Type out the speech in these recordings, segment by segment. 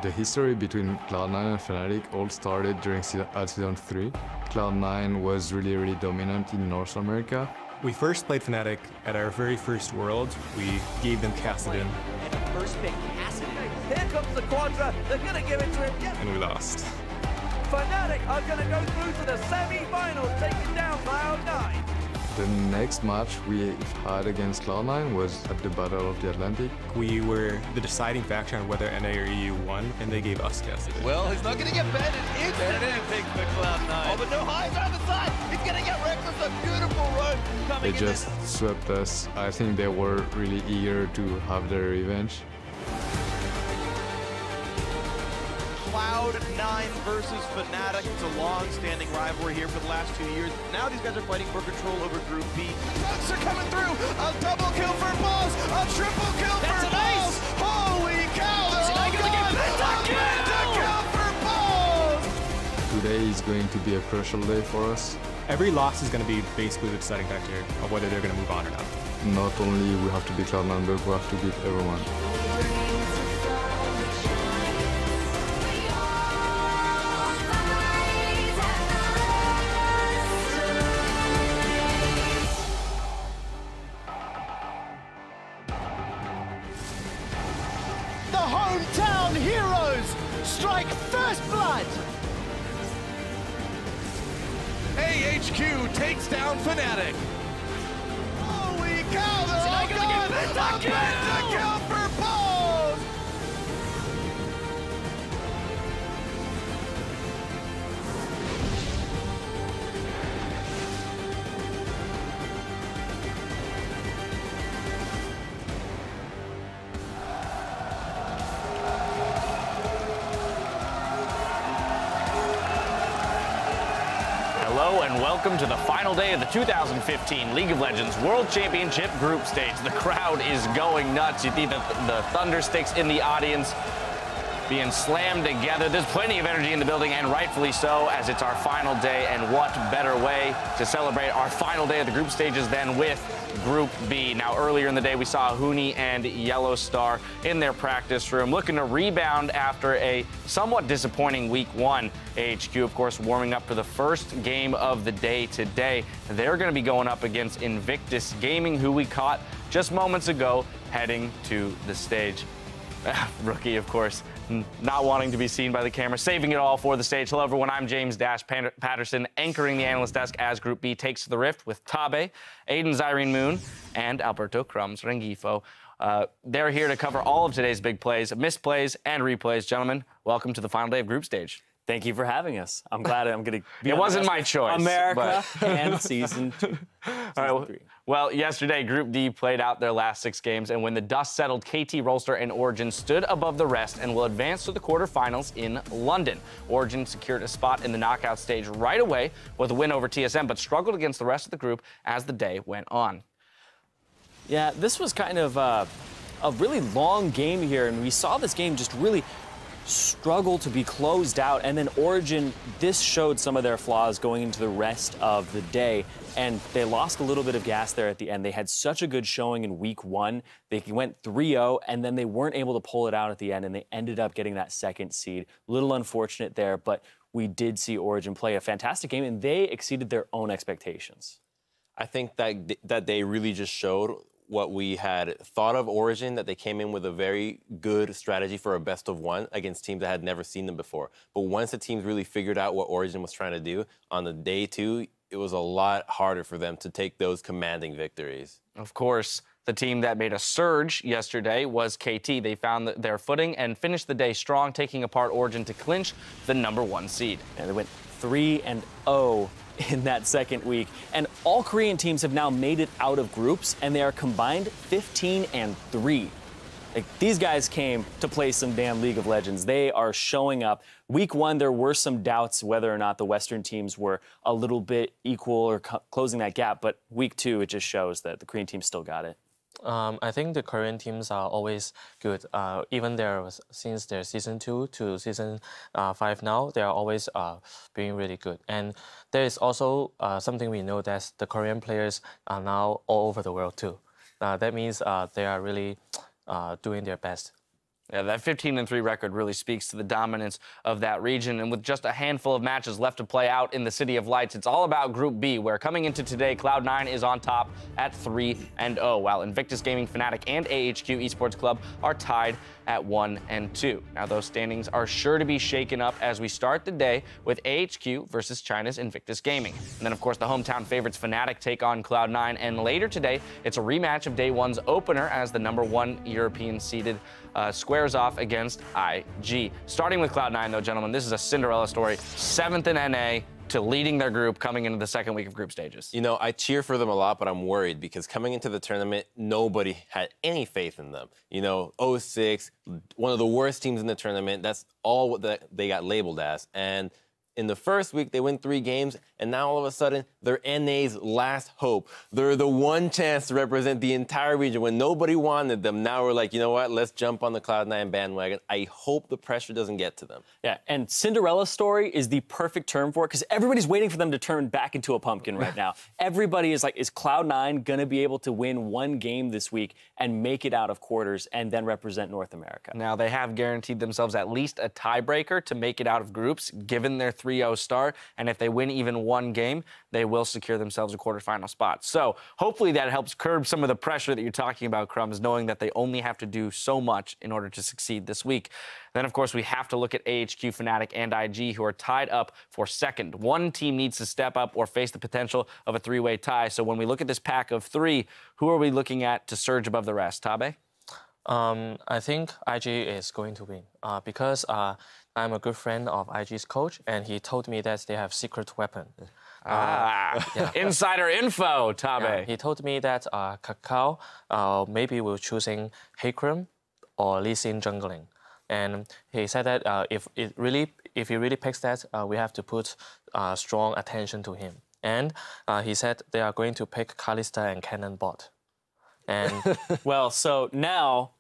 The history between Cloud9 and Fnatic all started during Season 3. Cloud9 was really dominant in North America. We first played Fnatic at our very first Worlds. We gave them Kassadin. And the first pick, Kassadin. Here comes the Quadra. They're going to give it to him. Yep. And we lost. Fnatic are going to go through to the semi-finals, taking down Cloud9. The next match we had against Cloud9 was at the Battle of the Atlantic. We were the deciding factor on whether NA or EU won, and they gave us Kassadin. Well, he's not going to get banned. Instantly pick for Cloud9. Oh, but no highs on the side. He's going to get reckless. A beautiful run coming They just swept us. I think they were really eager to have their revenge. Cloud9 versus Fnatic. It's a long-standing rivalry here for the last 2 years. Now these guys are fighting for control over Group B. Bucks are coming through. A double kill for Balls. A triple kill for Balls. Holy cow! They're all gone. Penta-kill for Balls. Today is going to be a crucial day for us. Every loss is going to be basically the deciding factor of whether they're going to move on or not. Not only we have to beat Cloud9, but we have to beat everyone. Hometown heroes strike first blood. AHQ takes down Fnatic. Holy cow, they're all gone. A pentakill for Balls. Hello and welcome to the final day of the 2015 League of Legends World Championship Group Stage. The crowd is going nuts. You see the thunder sticks in the audience being slammed together. There's plenty of energy in the building, and rightfully so, as it's our final day. And what better way to celebrate our final day of the group stages than with Group B. Now, earlier in the day, we saw Huni and Yellow Star in their practice room looking to rebound after a somewhat disappointing week 1. AHQ, of course, warming up for the first game of the day today. They're going to be going up against Invictus Gaming, who we caught just moments ago heading to the stage. Rookie, of course, not wanting to be seen by the camera, saving it all for the stage. Hello, everyone. I'm James Dash Patterson, anchoring the analyst desk as Group B takes to the rift with Tabe, Aiden Zyrene Moon, and Alberto Crumbs Rengifo. They're here to cover all of today's big plays, missed plays, and replays. Gentlemen, welcome to the final day of Group Stage. Thank you for having us. I'm glad I'm going to be It wasn't my choice. America and Season 2. All right, well, yesterday, Group D played out their last 6 games, and when the dust settled, KT, Rolster, and Origin stood above the rest and will advance to the quarterfinals in London. Origin secured a spot in the knockout stage right away with a win over TSM, but struggled against the rest of the group as the day went on. Yeah, this was kind of a really long game here, and we saw this game just really struggle to be closed out, and then Origin, this showed some of their flaws going into the rest of the day, and they lost a little bit of gas there at the end. They had such a good showing in week 1. They went 3-0, and then they weren't able to pull it out at the end, and they ended up getting that second seed. Little unfortunate there, but we did see Origin play a fantastic game, and they exceeded their own expectations. I think that they really just showed what we had thought of Origin, that they came in with a very good strategy for a best-of-1 against teams that had never seen them before. But once the teams really figured out what Origin was trying to do, on the day 2, it was a lot harder for them to take those commanding victories. Of course, the team that made a surge yesterday was KT. They found their footing and finished the day strong, taking apart Origin to clinch the #1 seed. And they went 3-0 in that second week. And all Korean teams have now made it out of groups, and they are combined 15-3. Like, these guys came to play some damn League of Legends. They are showing up. Week 1, there were some doubts whether or not the Western teams were a little bit equal or closing that gap, but week 2, it just shows that the Korean team still got it. I think the Korean teams are always good. Even since their Season 2 to Season 5 now, they are always being really good. And there is also something we know that the Korean players are now all over the world too. That means they are really doing their best. Yeah, that 15-3 record really speaks to the dominance of that region. And with just a handful of matches left to play out in the City of Lights, it's all about Group B, where coming into today, Cloud9 is on top at 3-0, while Invictus Gaming, Fnatic, and AHQ Esports Club are tied at 1-2. Now, those standings are sure to be shaken up as we start the day with AHQ versus China's Invictus Gaming. And then, of course, the hometown favorites Fnatic take on Cloud9. And later today, it's a rematch of Day 1's opener as the #1 European-seeded squares off against IG. Starting with Cloud9, though, gentlemen, this is a Cinderella story. 7th in NA to leading their group coming into the second week of group stages. You know, I cheer for them a lot, but I'm worried because coming into the tournament, nobody had any faith in them. You know, 0-6, one of the worst teams in the tournament. That's all that they got labeled as. And in the first week, they win 3 games, and now all of a sudden, they're NA's last hope. They're the one chance to represent the entire region when nobody wanted them. Now we're like, you know what? Let's jump on the Cloud9 bandwagon. I hope the pressure doesn't get to them. Yeah, and Cinderella story is the perfect term for it because everybody's waiting for them to turn back into a pumpkin right now. Everybody is like, is Cloud9 going to be able to win one game this week and make it out of quarters and then represent North America? Now, they have guaranteed themselves at least a tiebreaker to make it out of groups, given their 3-0 start, and if they win even one game, they will secure themselves a quarterfinal spot. So hopefully that helps curb some of the pressure that you're talking about, Crumbs, knowing that they only have to do so much in order to succeed this week. Then, of course, we have to look at AHQ, Fnatic, and IG, who are tied up for second. One team needs to step up or face the potential of a 3-way tie. So when we look at this pack of 3, who are we looking at to surge above the rest? Tabe? I think IG is going to win because I'm a good friend of IG's coach, and he told me that they have secret weapon. Insider info, Tabe. Yeah, he told me that Kakao maybe will choosing Heikrim or Lee Sin jungling. And he said that if he really picks that, we have to put strong attention to him. And he said they are going to pick Kalista and Cannon bot. And well, so now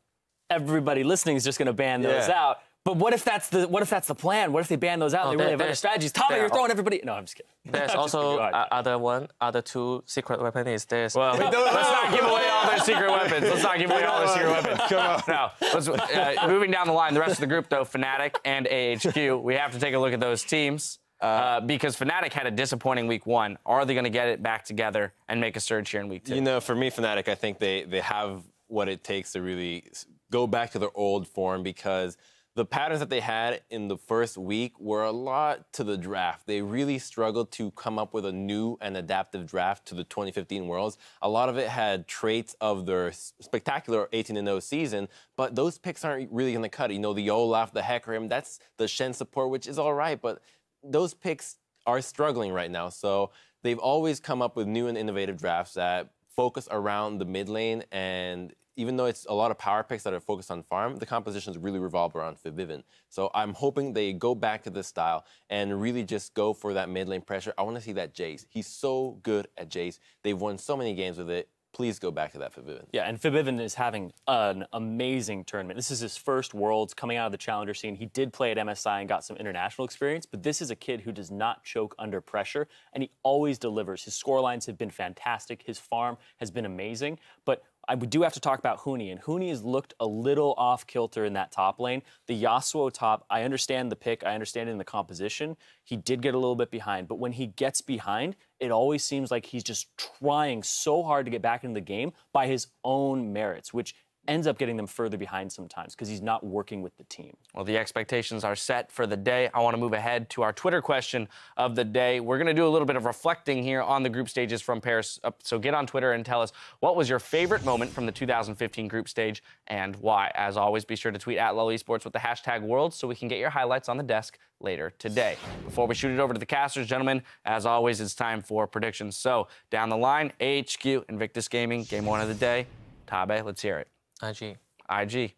everybody listening is just going to ban those out. But what if that's the plan? What if they ban those out and they really have other strategies? Tabe, you're throwing everybody. No, I'm just kidding. There's also other 2 secret weapon is this. Well, let's not give away all their secret weapons. Let's not give away all their secret weapons. Come on. Now, moving down the line, the rest of the group, though, Fnatic and AHQ, we have to take a look at those teams. Because Fnatic had a disappointing week 1. Are they going to get it back together and make a surge here in week 2? You know, for me, Fnatic, I think they have what it takes to really go back to their old form because the patterns that they had in the first week were a lot to the draft. They really struggled to come up with a new and adaptive draft to the 2015 Worlds. A lot of it had traits of their spectacular 18-0 season, but those picks aren't really going to cut it. You know, the Olaf, the Hecarim, that's the Shen support, which is all right, but those picks are struggling right now. So they've always come up with new and innovative drafts that focus around the mid lane, and even though it's a lot of power picks that are focused on farm, the compositions really revolve around Vivivin. So I'm hoping they go back to this style and really just go for that mid lane pressure. I want to see that Jace. He's so good at Jace. They've won so many games with it. Please go back to that Vivivin. Yeah, and Vivivin is having an amazing tournament. This is his first Worlds coming out of the Challenger scene. He did play at MSI and got some international experience, but this is a kid who does not choke under pressure, and he always delivers. His scorelines have been fantastic. His farm has been amazing, but we do have to talk about Huni, and Huni has looked a little off-kilter in that top lane. The Yasuo top, I understand the pick, I understand it in the composition. He did get a little bit behind, but when he gets behind, it always seems like he's just trying so hard to get back into the game by his own merits, which ends up getting them further behind sometimes because he's not working with the team. Well, the expectations are set for the day. I want to move ahead to our Twitter question of the day. We're going to do a little bit of reflecting here on the group stages from Paris. So get on Twitter and tell us what was your favorite moment from the 2015 group stage and why. As always, be sure to tweet at LOL Esports with the hashtag Worlds so we can get your highlights on the desk later today. Before we shoot it over to the casters, gentlemen, as always, it's time for predictions. So down the line, AHQ, Invictus Gaming, game 1 of the day. Tabe, let's hear it. IG. IG.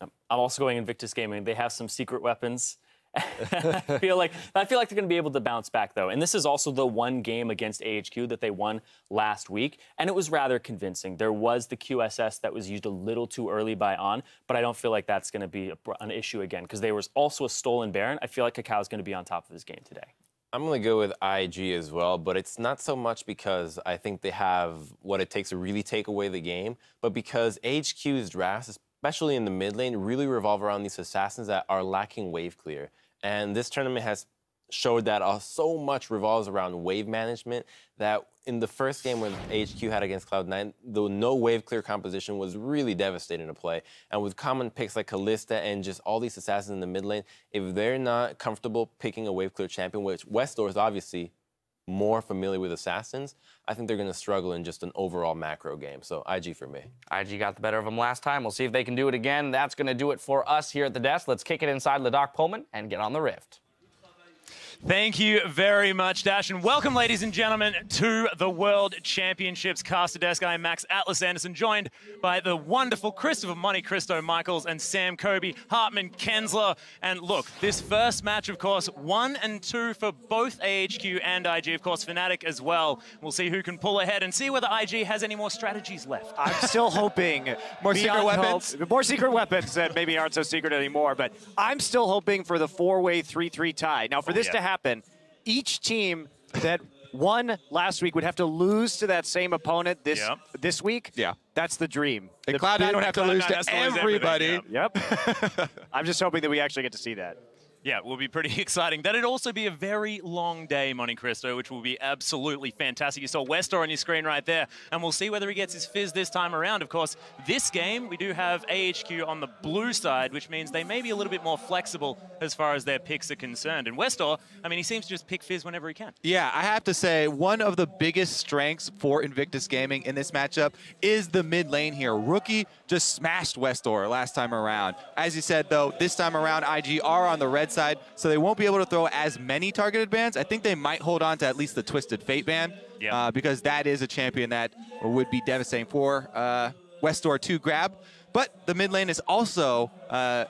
I'm also going Invictus Gaming. They have some secret weapons. I feel like they're going to be able to bounce back, though. And this is also the one game against AHQ that they won last week, and it was rather convincing. There was the QSS that was used a little too early by On, but I don't feel like that's going to be an issue again, because there was also a stolen Baron. I feel like Kakao's going to be on top of his game today. I'm going to go with IG as well, but it's not so much because I think they have what it takes to really take away the game, but because HQ's drafts, especially in the mid lane, really revolve around these assassins that are lacking wave clear. And this tournament has showed that so much revolves around wave management that in the first game when AHQ had against Cloud9, the no wave clear composition was really devastating to play. And with common picks like Kalista and just all these assassins in the mid lane, if they're not comfortable picking a wave clear champion, which Westdoor is obviously more familiar with assassins, I think they're going to struggle in just an overall macro game. So IG for me. IG got the better of them last time. We'll see if they can do it again. That's going to do it for us here at the desk. Let's kick it inside Ladakh Pullman and get on the Rift. Thank you very much, Dash, and welcome, ladies and gentlemen, to the World Championships Caster Desk. I am Max Atlas Anderson, joined by the wonderful Christopher Monte Cristo Michaels and Sam Kobe, Hartman Kensler. And look, this first match, of course, 1 and 2 for both AHQ and IG, of course, Fnatic as well. We'll see who can pull ahead and see whether IG has any more strategies left. I'm still hoping more secret weapons. More secret weapons that maybe aren't so secret anymore, but I'm still hoping for the 4-way 3-3 tie. Now, for this to happen, each team that won last week would have to lose to that same opponent this week. Yeah. That's the dream. And Cloud9 don't have to lose to everybody. Yep. I'm just hoping that we actually get to see that. Yeah, it will be pretty exciting. That'd also be a very long day, Monte Cristo, which will be absolutely fantastic. You saw Westor on your screen right there, and we'll see whether he gets his fizz this time around. Of course, this game, we do have AHQ on the blue side, which means they may be a little bit more flexible as far as their picks are concerned. And Westor, I mean, he seems to just pick fizz whenever he can. Yeah, I have to say, one of the biggest strengths for Invictus Gaming in this matchup is the mid lane here. Rookie just smashed Westor last time around. As you said, though, this time around, IG are on the red side, so they won't be able to throw as many targeted bans. I think they might hold on to at least the Twisted Fate ban, because that is a champion that would be devastating for Westor to grab. But the mid lane is also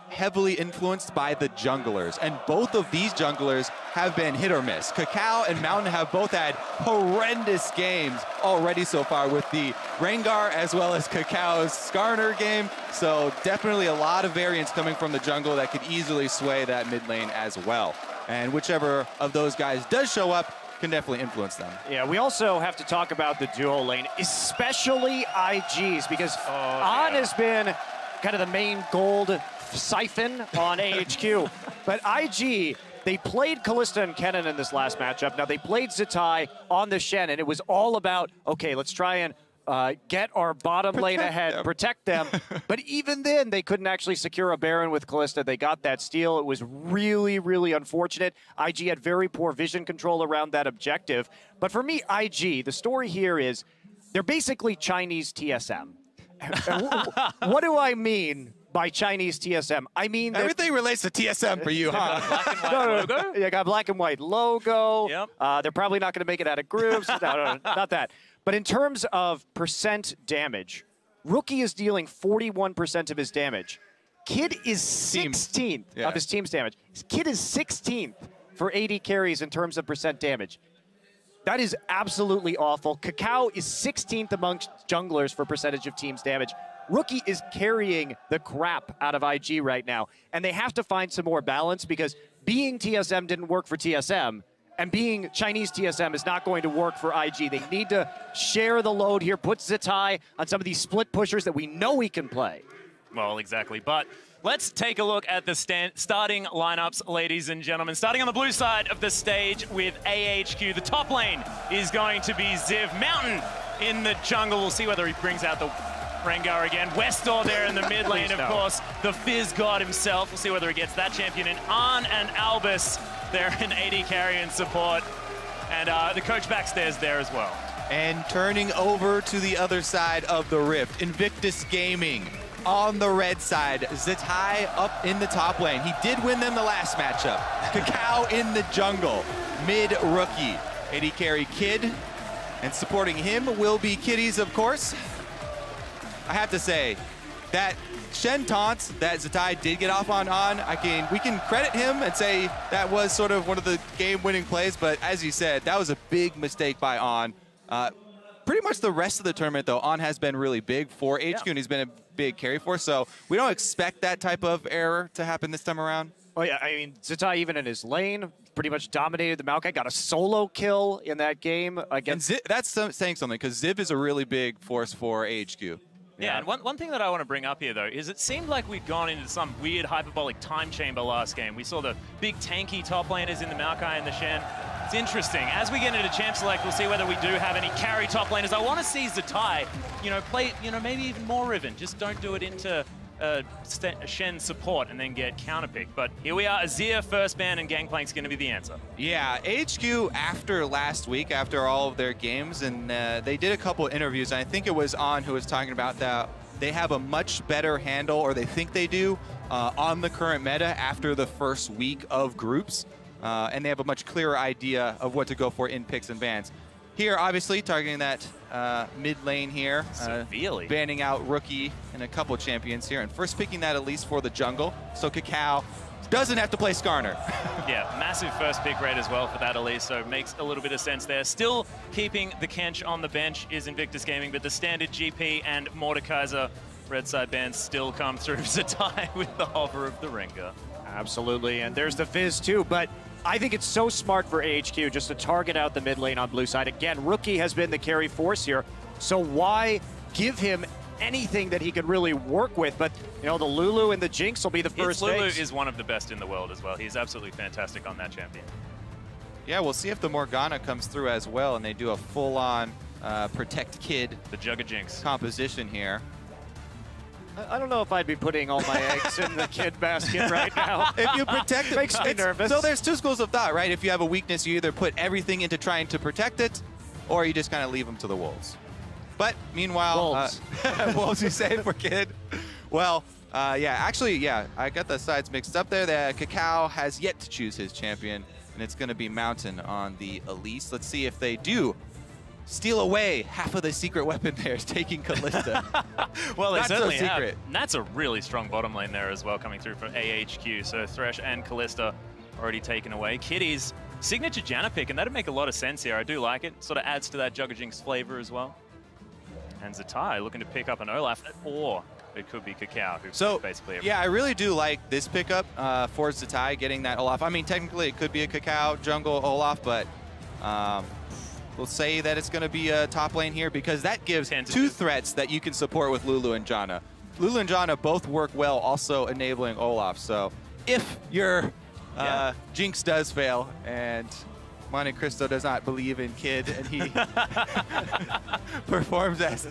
heavily influenced by the junglers, and both of these junglers have been hit or miss. Cacao and Mountain have both had horrendous games already so far with the Rengar as well as Cacao's Skarner game, so definitely a lot of variance coming from the jungle that could easily sway that mid lane as well. And whichever of those guys does show up can definitely influence them. Yeah, we also have to talk about the duo lane, especially IG's, because On has been kind of the main gold siphon on AHQ. But IG, they played Kalista and Kennen in this last matchup. Now, they played Zitai on the Shen, and it was all about, okay, let's try and get our bottom lane ahead, protect them. But even then, they couldn't actually secure a Baron with Kalista. They got that steal. It was really, really unfortunate. IG had very poor vision control around that objective. But for me, IG, the story here is they're basically Chinese TSM. What do I mean by Chinese TSM? I mean everything relates to TSM for you, huh? Black and white logo? Yeah, got black and white logo. Yep. They're probably not going to make it out of groups. No, not that. But in terms of percent damage, Rookie is dealing 41% of his damage. Kid is 16th of his team's damage. Kid is 16th for 80 carries in terms of percent damage. That is absolutely awful. Cacao is 16th amongst junglers for percentage of team's damage. Rookie is carrying the crap out of IG right now. And they have to find some more balance, because being TSM didn't work for TSM, and being Chinese TSM is not going to work for IG. They need to share the load here, put Zitai on some of these split pushers that we know he can play. Well, exactly. But let's take a look at the starting lineups, ladies and gentlemen. Starting on the blue side of the stage with AHQ. The top lane is going to be Ziv. Mountain in the jungle. We'll see whether he brings out the Rengar again. Westor there in the mid lane, of course. The Fizz God himself. We'll see whether he gets that champion in. Arn and Albus there in AD carry and support. And the coach backstairs there as well. And turning over to the other side of the Rift, Invictus Gaming on the red side. Zitai up in the top lane. He did win them the last matchup. Cacao in the jungle. Mid-rookie. AD carry Kid. And supporting him will be Kitties, of course. I have to say, that Shen taunts that Zitai did get off on, we can credit him and say that was sort of one of the game-winning plays, but as you said, that was a big mistake by On. Pretty much the rest of the tournament, though, On has been really big for HQ, and he's been a big carry force, so we don't expect that type of error to happen this time around. Oh yeah, I mean, Zitai, even in his lane, pretty much dominated the Maokai, got a solo kill in that game against... And that's saying something, because Ziv is a really big force for AHQ. Yeah, and one thing that I want to bring up here, though, is it seemed like we'd gone into some weird hyperbolic time chamber last game. We saw the big tanky top laners in the Maokai and the Shen. It's interesting. As we get into Champ Select, we'll see whether we do have any carry top laners. I want to see Zatai, play, maybe even more Riven. Just don't do it into Shen support and then get counterpicked. But here we are, Azir first ban, and Gangplank's going to be the answer. Yeah, HQ after last week, after all of their games, and they did a couple interviews, and I think it was On who was talking about that they have a much better handle, or they think they do, on the current meta after the first week of groups, and they have a much clearer idea of what to go for in picks and bans. Here, obviously, targeting that mid lane here, banning out Rookie and a couple champions here, and first picking that at least for the jungle. So Kakao doesn't have to play Skarner. Yeah, massive first pick rate as well for that Elise, so makes a little bit of sense there. Still keeping the Kench on the bench is Invictus Gaming, but the standard GP and Mordekaiser red side bans still come through. Zatai with the hover of the Ringer. Absolutely, and there's the Fizz too, but I think it's so smart for AHQ just to target out the mid lane on blue side. Again, Rookie has been the carry force here, so why give him anything that he could really work with? But, the Lulu and the Jinx will be the first Lulu takes. is one of the best in the world as well. He's absolutely fantastic on that champion. Yeah, we'll see if the Morgana comes through as well, and they do a full-on protect Kid the Jugga Jinx composition here. I don't know if I'd be putting all my eggs in the Kid basket right now. If you protect it, makes me nervous. So there's two schools of thought, right? If you have a weakness, you either put everything into trying to protect it, or you just kind of leave them to the wolves. But meanwhile, wolves, wolves you say for Kid? Well, yeah, I got the sides mixed up there. The Kakao has yet to choose his champion, and it's going to be Mountain on the Elise. Let's see if they do steal away half of the secret weapon there, taking Kalista. Well, they certainly so have. And that's a really strong bottom lane there as well, coming through for AHQ. So Thresh and Kalista already taken away. Kitty's signature Janna pick, and that'd make a lot of sense here. I do like it. Sort of adds to that Jugga Jinx flavor as well. And Zatai looking to pick up an Olaf, or it could be Kakao, who's basically everything. Yeah, I really do like this pickup for Zatai, getting that Olaf. I mean, technically it could be a Kakao jungle Olaf, but we'll say that it's going to be a top lane here because that gives two threats that you can support with Lulu and Janna. Lulu and Janna both work well, also enabling Olaf. So if your Jinx does fail and Monte Cristo does not believe in Kid and he performs as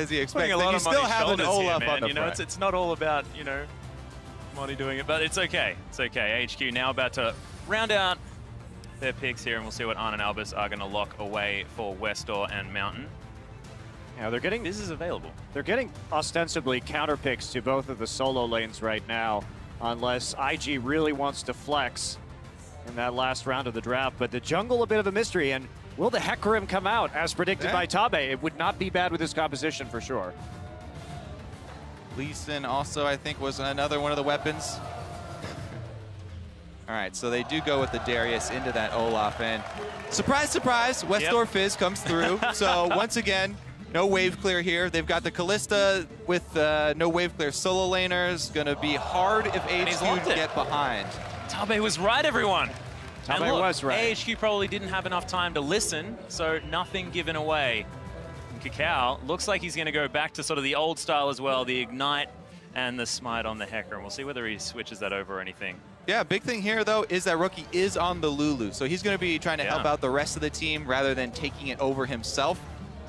he expects, then you still have an Olaf on the front. It's not all about, Monty doing it, but it's okay. It's okay. HQ now about to round out their picks here, and we'll see what Arn and Albus are going to lock away for Westor and Mountain. Yeah, they're getting... This is available. They're getting ostensibly counter picks to both of the solo lanes right now, unless IG really wants to flex in that last round of the draft. But the jungle, a bit of a mystery, and will the Hecarim come out as predicted by Tabe? It would not be bad with this composition for sure. Lee Sin also, I think, was another one of the weapons. All right, so they do go with the Darius into that Olaf, and surprise, surprise, Westor Fizz comes through. So once again, no wave clear here. They've got the Kalista with no wave clear solo laners. Gonna be hard if AHQ get behind. Tabe was right, everyone. Tabe was right. AHQ probably didn't have enough time to listen, so nothing given away. And Kakao looks like he's gonna go back to sort of the old style as well, the Ignite and the Smite on the Hecarim. We'll see whether he switches that over or anything. Yeah, big thing here, though, is that Rookie is on the Lulu. So he's going to be trying to help out the rest of the team rather than taking it over himself.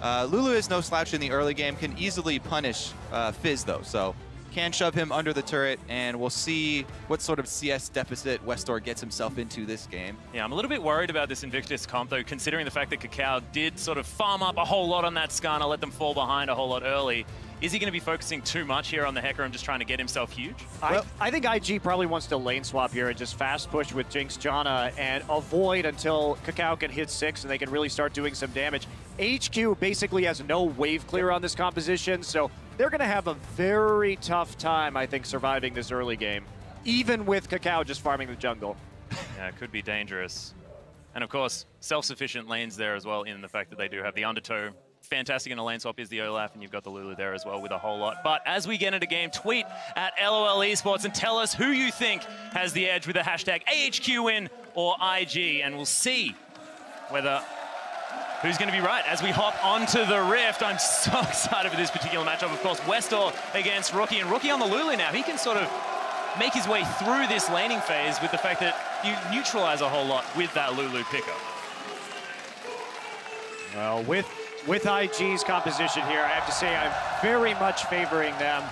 Lulu is no slouch in the early game, can easily punish Fizz, though. So can shove him under the turret, and we'll see what sort of CS deficit Westor gets himself into this game. Yeah, I'm a little bit worried about this Invictus comp, though, considering the fact that Kakao did sort of farm up a whole lot on that Skarner, let them fall behind a whole lot early. Is he going to be focusing too much here on the Hecarim, just trying to get himself huge? I think IG probably wants to lane swap here and just fast push with Jinx Janna and avoid until Kakao can hit 6 and they can really start doing some damage. HQ basically has no wave clear on this composition, so they're going to have a very tough time, I think, surviving this early game, even with Kakao just farming the jungle. Yeah, it could be dangerous. And of course, self-sufficient lanes there as well, in the fact that they do have the undertow. Fantastic in a lane swap is the Olaf, and you've got the Lulu there as well with a whole lot. But as we get into game, tweet at LOL Esports and tell us who you think has the edge with the hashtag AHQWin or IG, and we'll see whether who's going to be right as we hop onto the Rift. I'm so excited for this particular matchup. Of course, Westor against Rookie, and Rookie on the Lulu now. He can sort of make his way through this laning phase with the fact that you neutralize a whole lot with that Lulu pickup. Well, with IG's composition here, I have to say I'm very much favoring them.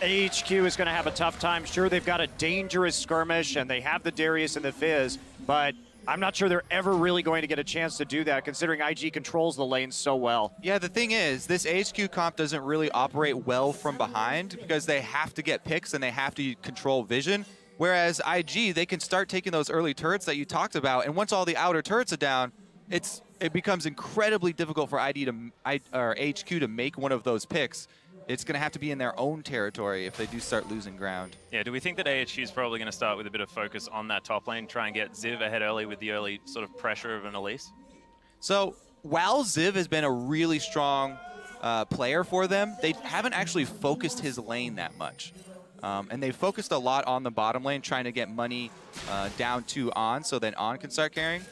AHQ is going to have a tough time. Sure, they've got a dangerous skirmish, and they have the Darius and the Fizz, but I'm not sure they're ever really going to get a chance to do that, considering IG controls the lane so well. Yeah, the thing is, this AHQ comp doesn't really operate well from behind because they have to get picks and they have to control vision. Whereas IG, they can start taking those early turrets that you talked about, and once all the outer turrets are down, it becomes incredibly difficult for HQ to make one of those picks. It's going to have to be in their own territory if they do start losing ground. Yeah, do we think that AHQ is probably going to start with a bit of focus on that top lane, try and get Ziv ahead early with the early sort of pressure of an Elise? So while Ziv has been a really strong player for them, they haven't actually focused his lane that much. And they've focused a lot on the bottom lane, trying to get money down to On, so then On can start carrying.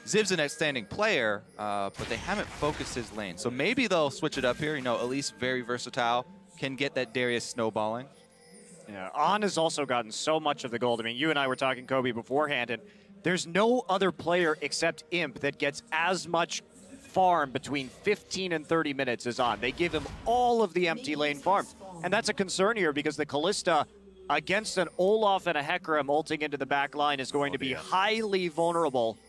Ziv's an outstanding player, but they haven't focused his lane. So maybe they'll switch it up here. You know, Elise, very versatile, can get that Darius snowballing. Yeah, On has also gotten so much of the gold. I mean, you and I were talking, Kobe, beforehand, and there's no other player except Imp that gets as much farm between 15 and 30 minutes as On. They give him all of the empty lane farm. And that's a concern here because the Kalista against an Olaf and a Hecarim ulting into the back line is going to be highly vulnerable.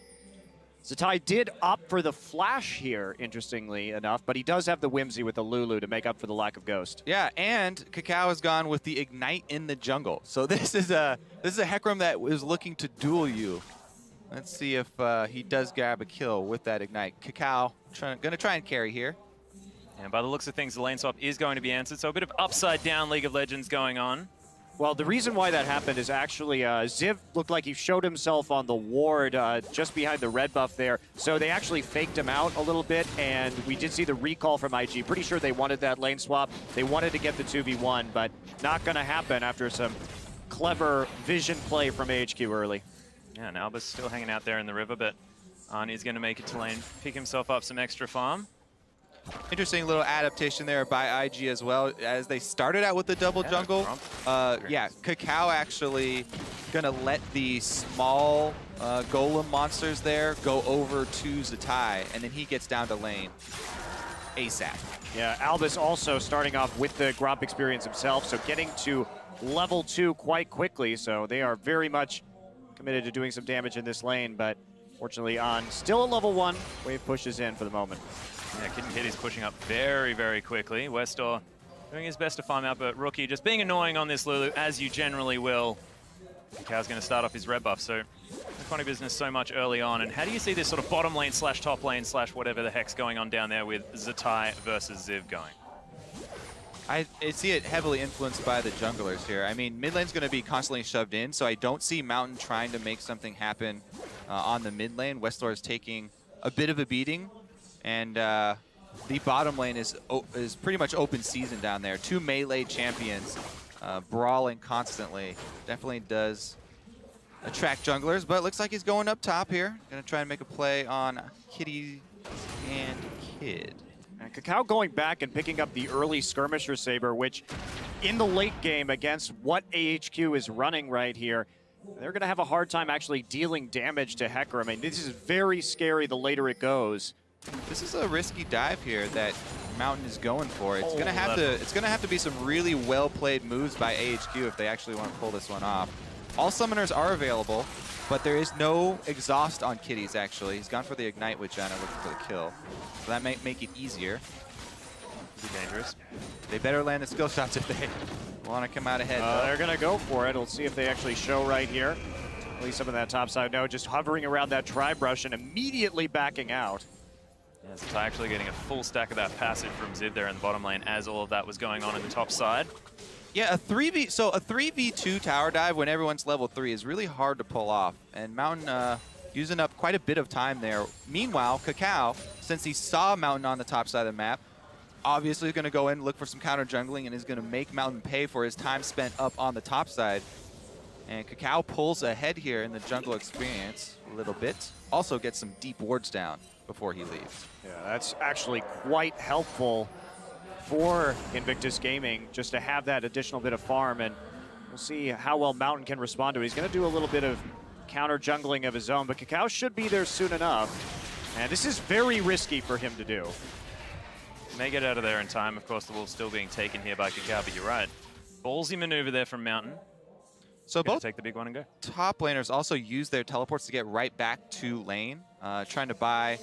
Zatai did opt for the flash here, interestingly enough, but he does have the Whimsy with the Lulu to make up for the lack of Ghost. Yeah, and Cacao has gone with the Ignite in the jungle. So this is a Hecarim that was looking to duel you. Let's see if he does grab a kill with that Ignite. Cacao gonna try and carry here. And by the looks of things, the lane swap is going to be answered, so a bit of upside down League of Legends going on. Well, the reason why that happened is actually Ziv looked like he showed himself on the ward just behind the red buff there. So they actually faked him out a little bit, and we did see the recall from IG. Pretty sure they wanted that lane swap. They wanted to get the 2v1, but not going to happen after some clever vision play from AHQ early. Yeah, and Alba's still hanging out there in the river, but Arnie's going to make it to lane, pick himself up some extra farm. Interesting little adaptation there by IG as well, as they started out with the double jungle. Yeah, Cacao actually gonna let the small golem monsters there go over to Zatai, and then he gets down to lane ASAP. Yeah, Alba's also starting off with the Gromp experience himself, so getting to level 2 quite quickly, so they are very much committed to doing some damage in this lane, but fortunately On still at level 1, wave pushes in for the moment. Yeah, Kid and Kitty's pushing up very, very quickly. Westor doing his best to farm out, but Rookie just being annoying on this Lulu, as you generally will. Cow's going to start off his red buff, so funny business so much early on. And how do you see this sort of bottom lane slash top lane slash whatever the heck's going on down there with Zatai versus Ziv going? I see it heavily influenced by the junglers here. I mean, mid lane's going to be constantly shoved in, so I don't see Mountain trying to make something happen on the mid lane. Westor is taking a bit of a beating. And the bottom lane is pretty much open season down there. 2 melee champions brawling constantly. Definitely does attract junglers, but it looks like he's going up top here. Gonna try and make a play on Kitty and Kid. And Cacao going back and picking up the early Skirmisher Saber, which in the late game against what AHQ is running right here, they're gonna have a hard time actually dealing damage to Hecarim. I mean, this is very scary the later it goes. This is a risky dive here that Mountain is going for. It's gonna have to be some really well played moves by AHQ if they actually want to pull this one off. All summoners are available, but there is no exhaust on Kitty's actually. He's gone for the Ignite with Janna looking for the kill. So that might make it easier. Pretty dangerous. They better land the skill shots if they want to come out ahead. They're gonna go for it. We'll see if they actually show right here. At least some of that top side. No, just hovering around that tri-brush and immediately backing out. Yeah, so actually getting a full stack of that passive from Ziv there in the bottom lane as all of that was going on in the top side. Yeah, a 3v2 tower dive when everyone's level 3 is really hard to pull off, and Mountain using up quite a bit of time there. Meanwhile, Cacao, since he saw Mountain on the top side of the map, obviously is going to go in, look for some counter jungling, and is going to make Mountain pay for his time spent up on the top side. And Cacao pulls ahead here in the jungle experience a little bit. Also gets some deep wards down before he leaves. Yeah, that's actually quite helpful for Invictus Gaming, just to have that additional bit of farm, and we'll see how well Mountain can respond to it. He's going to do a little bit of counter jungling of his own, but Kakao should be there soon enough. And this is very risky for him to do. May get out of there in time. Of course, the wolf's still being taken here by Kakao, but you're right. Ballsy maneuver there from Mountain. So both take the big one and go. Top laners also use their teleports to get right back to lane, trying to buy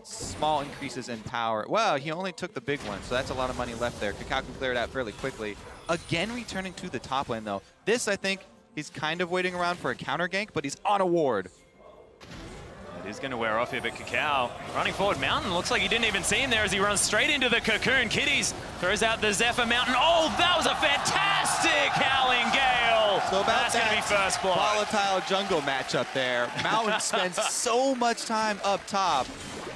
small increases in power. Well, he only took the big one, so that's a lot of money left there. Kakao can clear it out fairly quickly. Again, returning to the top lane, though. This, I think, he's kind of waiting around for a counter gank, but he's on a ward. It is going to wear off here, but Kakao running forward. Mountain looks like he didn't even see him there as he runs straight into the cocoon. Kitties throws out the Zephyr. Mountain. Oh, that was a fantastic Howling Gale. So about that's going to be first blood. Volatile jungle matchup there. Mountain spends so much time up top,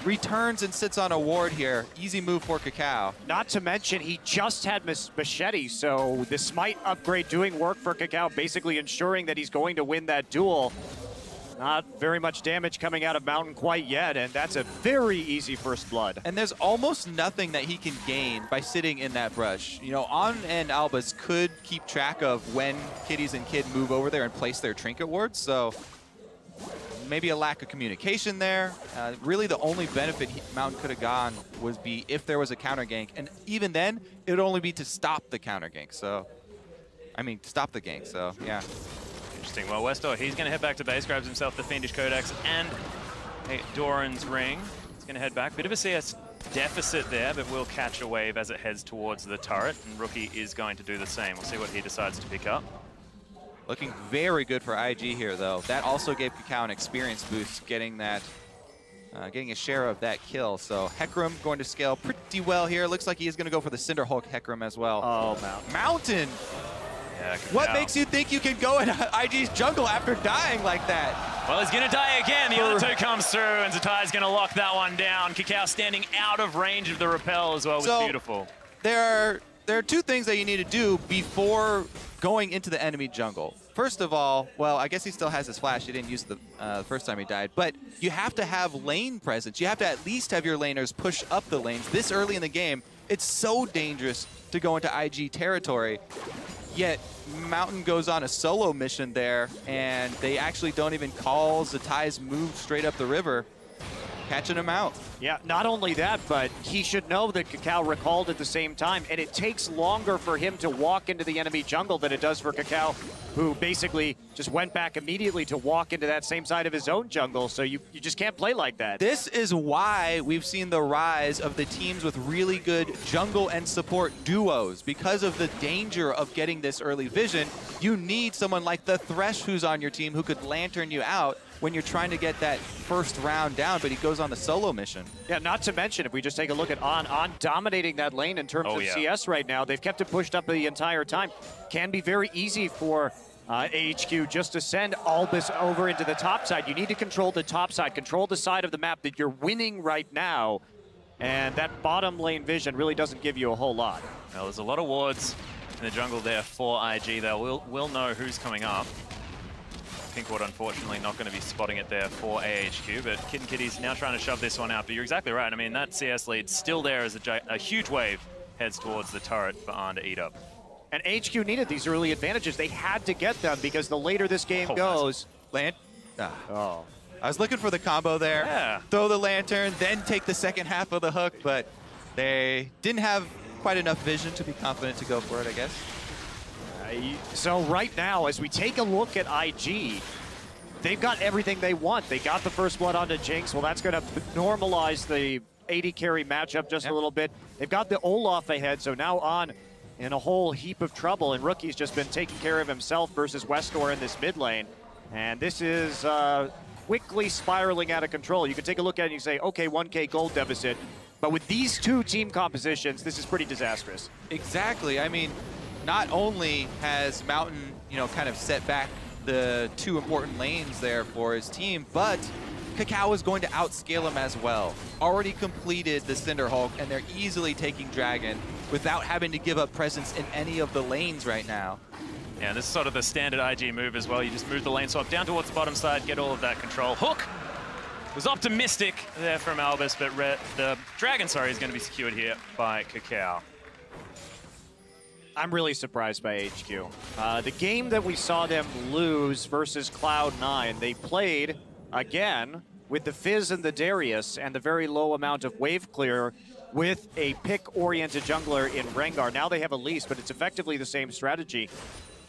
returns and sits on a ward here. Easy move for Kakao. Not to mention, he just had Machete, so the Smite upgrade doing work for Kakao, basically ensuring that he's going to win that duel. Not very much damage coming out of Mountain quite yet, and that's a very easy first blood. And there's almost nothing that he can gain by sitting in that brush. You know, On and Albus could keep track of when Kitties and Kid move over there and place their trinket wards, so maybe a lack of communication there. Really the only benefit Mountain could have gone was be if there was a counter gank, and even then, it would only be to stop the counter gank, so, I mean, stop the gank, so, yeah. Interesting. Well, Westor, he's going to head back to base, grabs himself the Fiendish Codex and a Doran's Ring. He's going to head back. Bit of a CS deficit there, but will catch a wave as it heads towards the turret, and Rookie is going to do the same. We'll see what he decides to pick up. Looking very good for IG here, though. That also gave Kakao an experience boost, getting that, getting a share of that kill. So Hecarim going to scale pretty well here. Looks like he is going to go for the Cinder Hulk Hecarim as well. Oh, Mountain! Yeah, what makes you think you can go in IG's jungle after dying like that? Well, he's going to die again. The other two comes through, and Zatai's going to lock that one down. Kakao standing out of range of the rappel as well was beautiful. There are two things that you need to do before going into the enemy jungle. First of all, well, I guess he still has his flash. He didn't use it the first time he died. But you have to have lane presence. You have to at least have your laners push up the lanes this early in the game. It's so dangerous to go into IG territory. Yet Mountain goes on a solo mission there, and they actually don't even call Zatai's move straight up the river, catching him out. Yeah, not only that, but he should know that Kakao recalled at the same time, and it takes longer for him to walk into the enemy jungle than it does for Kakao, who basically just went back immediately to walk into that same side of his own jungle, so you just can't play like that. This is why we've seen the rise of the teams with really good jungle and support duos. Because of the danger of getting this early vision, you need someone like the Thresh who's on your team who could lantern you out when you're trying to get that first round down, but he goes on the solo mission. Yeah, not to mention, if we just take a look at On dominating that lane in terms of CS right now. They've kept it pushed up the entire time. Can be very easy for AHQ just to send Albus over into the top side. You need to control the top side, control the side of the map that you're winning right now, and that bottom lane vision really doesn't give you a whole lot. Well, there's a lot of wards in the jungle there for IG. We'll know who's coming up. Pinkward, unfortunately, not going to be spotting it there for AHQ, but Kid and Kitty's now trying to shove this one out. But you're exactly right. I mean, that CS lead still there as a huge wave heads towards the turret for Arn to eat up. And AHQ needed these early advantages. They had to get them because the later this game goes... I was looking for the combo there. Yeah. Throw the lantern, then take the second half of the hook, but they didn't have quite enough vision to be confident to go for it, I guess. So right now, as we take a look at IG, they've got everything they want. They got the first blood onto Jinx. Well, that's going to normalize the AD carry matchup just a little bit. They've got the Olaf ahead, so now On in a whole heap of trouble, and Rookie's just been taking care of himself versus Westor in this mid lane. And this is quickly spiraling out of control. You can take a look at it and you say, okay, 1K gold deficit. But with these two team compositions, this is pretty disastrous. Exactly. I mean, not only has Mountain, kind of set back the two important lanes there for his team, but Kakao is going to outscale him as well. Already completed the Cinder Hulk, and they're easily taking Dragon without having to give up presence in any of the lanes right now. Yeah, this is sort of the standard IG move as well. You just move the lane swap down towards the bottom side, get all of that control. Hook! Was optimistic there from Albus, but the Dragon, is going to be secured here by Kakao. I'm really surprised by HQ. The game that we saw them lose versus Cloud9, they played, again, with the Fizz and the Darius and the very low amount of wave clear with a pick-oriented jungler in Rengar. Now they have Elise, but it's effectively the same strategy.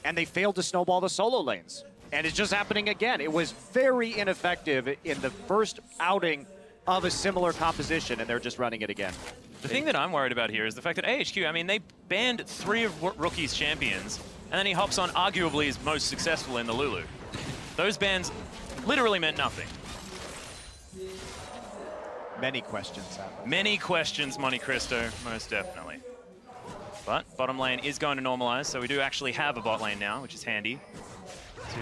And they failed to snowball the solo lanes. And it's just happening again. It was very ineffective in the first outing of a similar composition, and they're just running it again. The thing that I'm worried about here is the fact that AHQ, I mean, they banned 3 of Rookie's champions, and then he hops on arguably his most successful in the Lulu. Those bans literally meant nothing. Many questions. Many questions, Monte Cristo, most definitely. But bottom lane is going to normalize, so we do actually have a bot lane now, which is handy.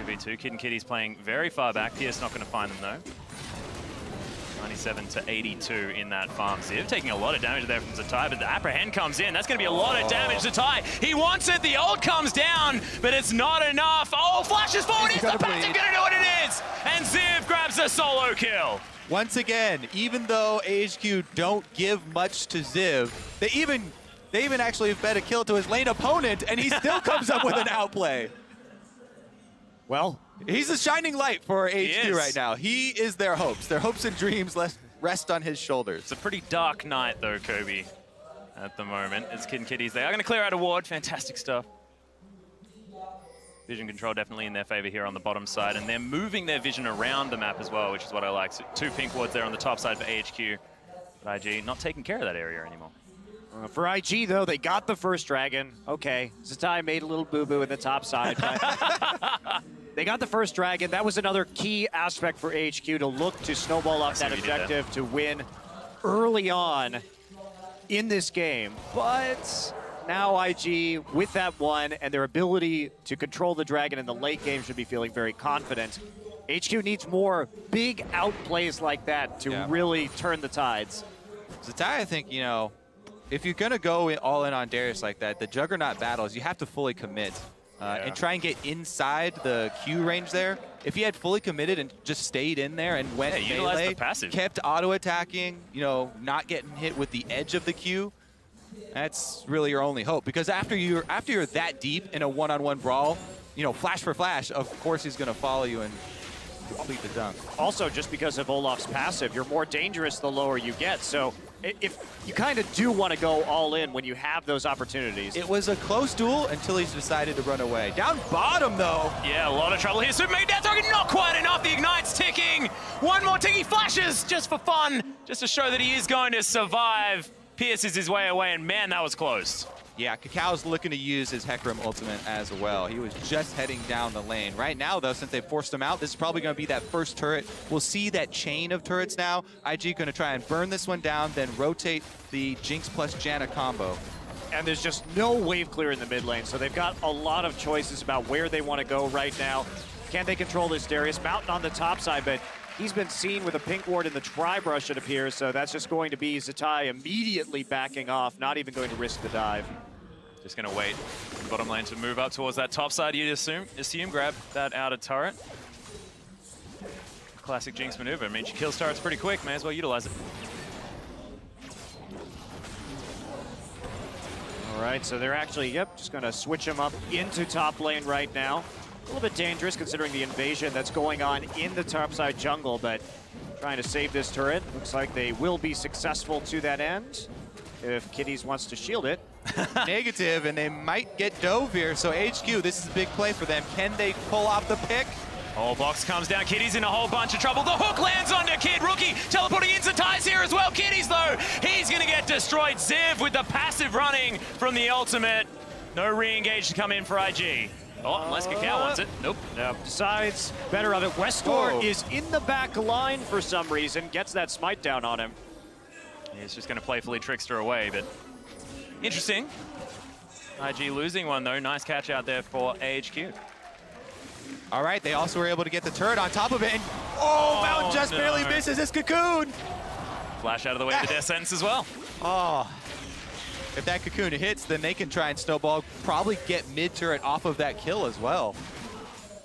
2v2, Kid and Kitty's playing very far back. Pierce not going to find them though. 97 to 82 in that farm. Ziv taking a lot of damage there from Zatai, but the Apprehend comes in. That's going to be a lot of damage. Zatai, he wants it. The ult comes down, but it's not enough. Oh, flashes forward. Is the passive going to do what it is? And Ziv grabs a solo kill. Once again, even though AHQ don't give much to Ziv, they even actually bet a kill to his lane opponent, and he still comes up with an outplay. Well, he's a shining light for HQ right now. He is their hopes. Their hopes and dreams rest on his shoulders. It's a pretty dark night, though, Kobe, at the moment. It's Kid and Kitties. They are going to clear out a ward. Fantastic stuff. Vision control definitely in their favor here on the bottom side, and they're moving their vision around the map as well, which is what I like. So 2 pink wards there on the top side for AHQ. But IG not taking care of that area anymore. For IG, though, they got the first dragon. Okay, Zatai made a little boo-boo in the top side, but they got the first dragon. That was another key aspect for HQ to look to snowball up that objective to win early on in this game. But now IG, with that one and their ability to control the dragon in the late game, should be feeling very confident. HQ needs more big outplays like that to really turn the tides. Zatai, I think, you know, if you're going to go all in on Darius like that, the Juggernaut battles, you have to fully commit and try and get inside the Q range there. If he had fully committed and just stayed in there and went melee, kept auto-attacking, you know, not getting hit with the edge of the Q, that's really your only hope. Because after you're that deep in a one-on-one brawl, you know, flash for flash, of course he's going to follow you and complete the dunk. Also, just because of Olaf's passive, you're more dangerous the lower you get. So if you kind of do want to go all in when you have those opportunities. It was a close duel until he's decided to run away. Down bottom, though. Yeah, a lot of trouble here. Super Death Target, not quite enough. The Ignite's ticking. One more tick. He flashes just for fun, just to show that he is going to survive. Pierces his way away, and man, that was close. Yeah, Kakao's looking to use his Hecarim ultimate as well. He was just heading down the lane. Right now, though, since they forced him out, this is probably going to be that first turret. We'll see that chain of turrets now. IG going to try and burn this one down, then rotate the Jinx plus Janna combo. And there's just no wave clear in the mid lane, so they've got a lot of choices about where they want to go right now. Can they control this Darius? Mountain on the top side, but he's been seen with a pink ward in the tri-brush, it appears, so that's just going to be Zatai immediately backing off, not even going to risk the dive. Just going to wait for the bottom lane to move up towards that top side, you'd assume grab that outer turret. Classic Jinx maneuver. I mean, she kills turrets pretty quick, may as well utilize it. All right, so they're actually, just going to switch him up into top lane right now. A little bit dangerous considering the invasion that's going on in the topside jungle, but trying to save this turret. Looks like they will be successful to that end if Kitties wants to shield it. Negative, and they might get dove here. So HQ, this is a big play for them. Can they pull off the pick? Oh, box comes down. Kitty's in a whole bunch of trouble. The hook lands onto Kid. Rookie teleporting into ties here as well. Kitty's, though, he's going to get destroyed. Ziv with the passive running from the ultimate. No re-engage to come in for IG. Oh, unless Kakao wants it. Nope. Decides better of it. Westor is in the back line for some reason. Gets that smite down on him. He's just going to playfully trickster away, but interesting. IG losing one, though. Nice catch out there for AHQ. All right, they also were able to get the turret on top of it. And, Mountain just barely misses his cocoon. Flash out of the way of the death sentence as well. Oh, if that cocoon hits, then they can try and snowball, probably get mid-turret off of that kill as well.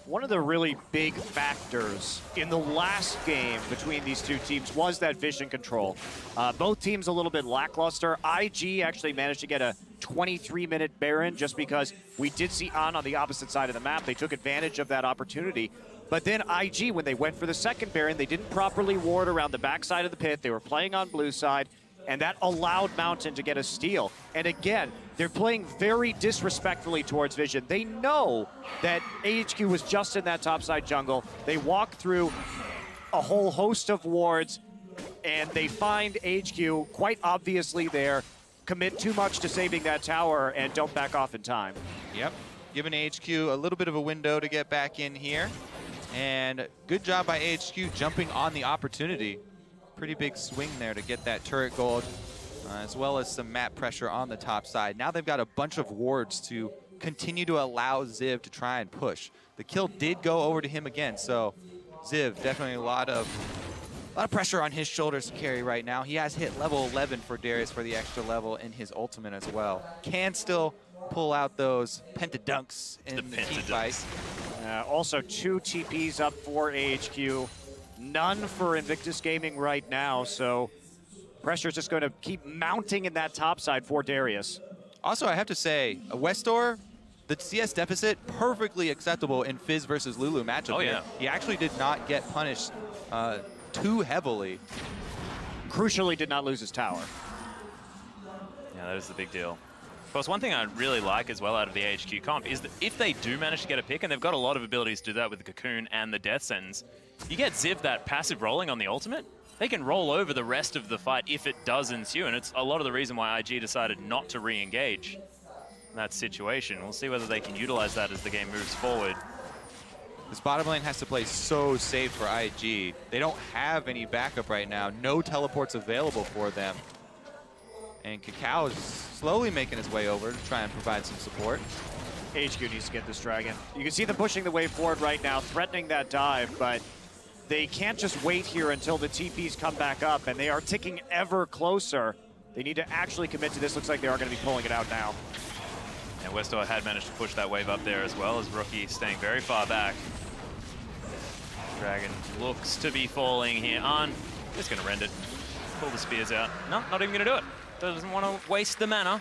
One of the really big factors in the last game between these two teams was that vision control. Both teams a little bit lackluster. IG actually managed to get a 23-minute Baron just because we did see on the opposite side of the map. They took advantage of that opportunity. But then IG, when they went for the second Baron, they didn't properly ward around the backside of the pit. They were playing on blue side, and that allowed Mountain to get a steal. And again, they're playing very disrespectfully towards Vision. They know that AHQ was just in that topside jungle. They walk through a whole host of wards, and they find AHQ quite obviously there, commit too much to saving that tower, and don't back off in time. Yep, giving AHQ a little bit of a window to get back in here. And good job by AHQ jumping on the opportunity. Pretty big swing there to get that turret gold, as well as some map pressure on the top side. Now they've got a bunch of wards to continue to allow Ziv to try and push. The kill did go over to him again, so Ziv definitely a lot of pressure on his shoulders to carry right now. He has hit level 11 for Darius for the extra level in his ultimate as well. Can still pull out those pentadunks in the team fight. Also 2 TPs up for AHQ. None for Invictus Gaming right now, so pressure's just going to keep mounting in that top side for Darius. Also, I have to say, Westor, the CS deficit, perfectly acceptable in Fizz versus Lulu matchup. Oh, yeah. He actually did not get punished too heavily. Crucially, did not lose his tower. Yeah, that is the big deal. Of course, one thing I really like as well out of the AHQ comp is that if they do manage to get a pick, and they've got a lot of abilities to do that with the Cocoon and the Death Sentence, you get Ziv that passive rolling on the ultimate, they can roll over the rest of the fight if it does ensue, and it's a lot of the reason why IG decided not to re-engage that situation. We'll see whether they can utilize that as the game moves forward. This bottom lane has to play so safe for IG. They don't have any backup right now. No teleports available for them. And Kakao is slowly making his way over to try and provide some support. HQ needs to get this dragon. You can see them pushing the way forward right now, threatening that dive, but they can't just wait here until the TPs come back up, and they are ticking ever closer. They need to actually commit to this. Looks like they are going to be pulling it out now. And Westor had managed to push that wave up there as well, as Rookie staying very far back. Dragon looks to be falling here on. Just going to rend it. Pull the spears out. No, not even going to do it. Doesn't want to waste the mana.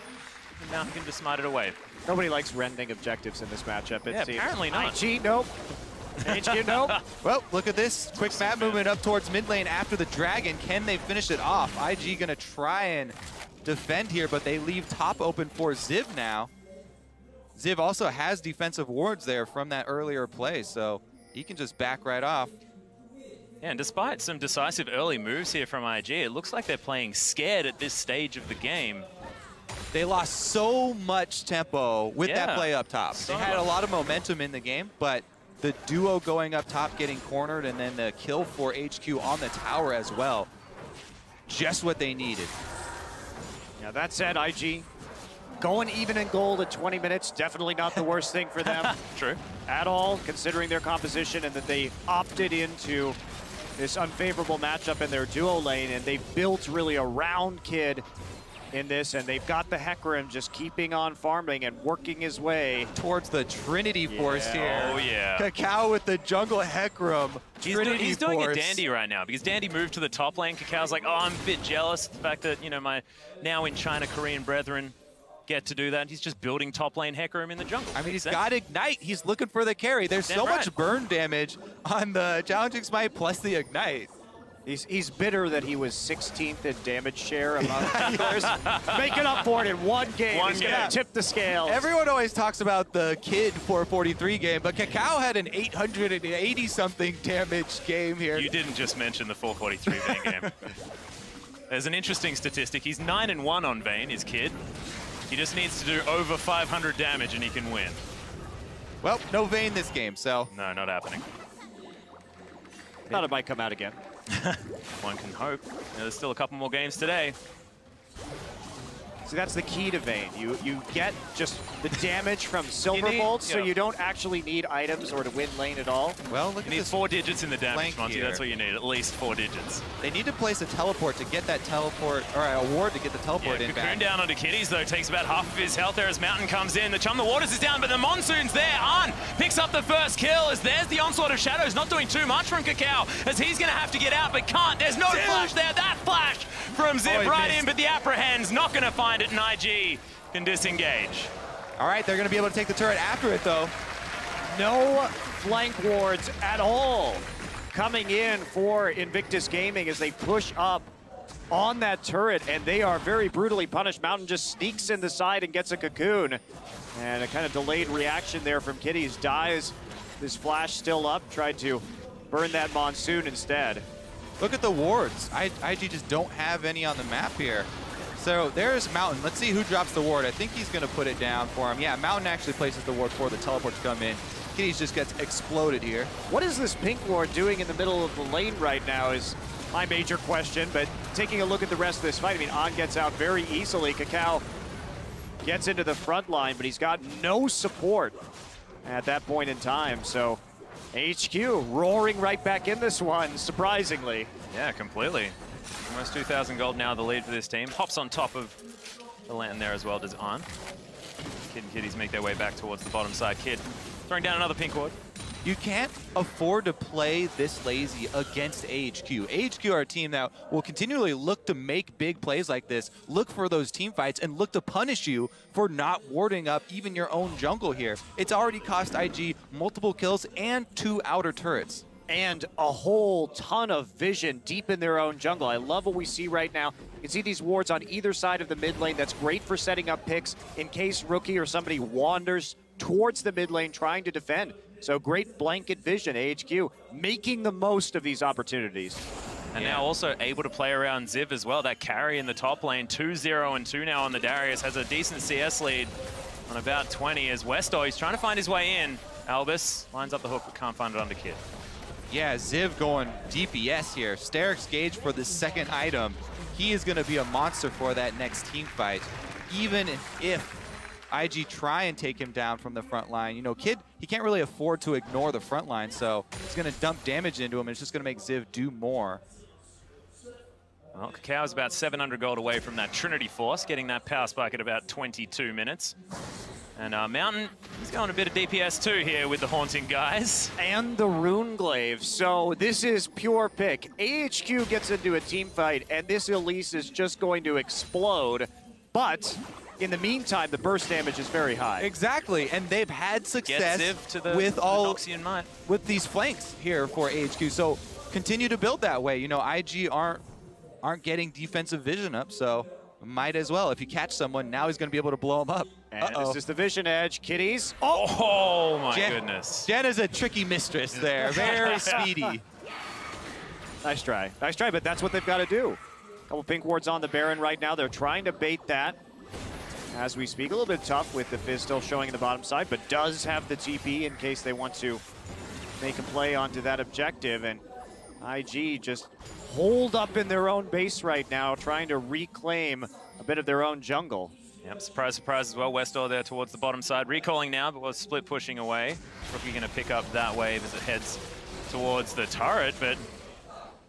And now he can just smite it away. Nobody likes rending objectives in this matchup, it seems. Apparently not. IG, nope. HQ, nope. Well, look at this. Quick map movement up towards mid lane after the dragon. Can they finish it off? IG going to try and defend here, but they leave top open for Ziv now. Ziv also has defensive wards there from that earlier play, so he can just back right off. Yeah, and despite some decisive early moves here from IG, it looks like they're playing scared at this stage of the game. They lost so much tempo with that play up top. They had a lot of momentum in the game, but the duo going up top, getting cornered, and then the kill for HQ on the tower as well. Just what they needed. Yeah, that said, IG going even in gold at 20 minutes, definitely not the worst thing for them. True. At all, considering their composition and that they opted into this unfavorable matchup in their duo lane, and they built really a round kid in this, and they've got the Hecarim just keeping on farming and working his way towards the Trinity Force here. Oh, yeah. Kakao with the jungle Hecarim. He's doing it dandy right now, because Dandy moved to the top lane. Kakao's like, oh, I'm a bit jealous of the fact that, you know, my now in China Korean brethren get to do that. He's just building top lane Hecarim in the jungle. I mean, he's got Ignite. He's looking for the carry. There's so much burn damage on the Challenging Smite plus the Ignite. He's bitter that he was 16th in damage share among players. Making up for it in one game. He's going to tip the scale. Everyone always talks about the kid 443 game, but Kakao had an 880-something damage game here. You didn't just mention the 443 Vayne game. There's an interesting statistic. He's 9-1 on Vayne, his kid. He just needs to do over 500 damage and he can win. Well, no Vayne this game, so. No, not happening. Thought it might come out again. One can hope. There's still a couple more games today. See, that's the key to Vayne. You get just the damage from Silver Bolts, so you don't actually need items or to win lane at all. Well, look at You need this 4 digits in the damage, Monty. here. That's what you need, at least 4 digits. They need to place a teleport to get that teleport, or a ward to get the teleport in Cocoon back. down onto Kitties, though, takes about half of his health there as Mountain comes in. The Chum the Waters is down, but the Monsoon's there. Arn picks up the first kill as there's the onslaught of shadows, not doing too much from Cacao, as he's going to have to get out, but can't. There's no flash there. That flash from Zip right in, but the apprehend's not going to find it, and IG can disengage. All right, they're going to be able to take the turret after it, though. No flank wards at all coming in for Invictus Gaming as they push up on that turret, and they are very brutally punished. Mountain just sneaks in the side and gets a cocoon. And a kind of delayed reaction there from Kitties. Dies, his flash still up, tried to burn that Monsoon instead. Look at the wards. IG just don't have any on the map here. So there's Mountain. Let's see who drops the ward. I think he's going to put it down for him. Yeah, Mountain actually places the ward for the teleport to come in. Kitties just gets exploded here. What is this pink ward doing in the middle of the lane right now is my major question, but taking a look at the rest of this fight, I mean, An gets out very easily. Cacao gets into the front line, but he's got no support at that point in time. So HQ roaring right back in this one, surprisingly. Yeah, completely. Almost 2,000 gold now, the lead for this team. Hops on top of the land there as well, does Arn. Kid and Kitties make their way back towards the bottom side. Kid throwing down another pink ward. You can't afford to play this lazy against AHQ. AHQ are a team that will continually look to make big plays like this, look for those team fights, and look to punish you for not warding up even your own jungle here. It's already cost IG multiple kills and 2 outer turrets. And a whole ton of vision deep in their own jungle. I love what we see right now. You can see these wards on either side of the mid lane. That's great for setting up picks in case Rookie or somebody wanders towards the mid lane trying to defend. So great blanket vision, AHQ, making the most of these opportunities. And now also able to play around Ziv as well. That carry in the top lane, 2-0 and 2 now on the Darius, has a decent CS lead on about 20 as Westo, he's trying to find his way in. Albus lines up the hook but can't find it under Kid. Yeah, Ziv going DPS here. Sterix Gage for the second item. He is going to be a monster for that next team fight. Even if IG try and take him down from the front line. You know, Kid, he can't really afford to ignore the front line, so he's going to dump damage into him, and it's just going to make Ziv do more. Well, Cacao's about 700 gold away from that Trinity Force, getting that power spike at about 22 minutes. And Mountain, he's going a bit of DPS too here with the Haunting guys. And the Rune Glaive. So this is pure pick. AHQ gets into a team fight, and this Elise is just going to explode. But in the meantime, the burst damage is very high. Exactly, and they've had success with these flanks here for AHQ. So continue to build that way. You know, IG aren't getting defensive vision up, so might as well. If you catch someone, now he's going to be able to blow him up. And this is the vision edge. Kitties. Oh my goodness. Jen is a tricky mistress there. Very speedy. Nice try. Nice try, but that's what they've got to do. Couple pink wards on the Baron right now. They're trying to bait that as we speak. A little bit tough with the Fizz still showing in the bottom side, but does have the TP in case they want to make a play onto that objective. And IG just hold up in their own base right now, trying to reclaim a bit of their own jungle. Yep, surprise, surprise as well. Westor there towards the bottom side. Recalling now, but was split pushing away. Rookie going to pick up that wave as it heads towards the turret, but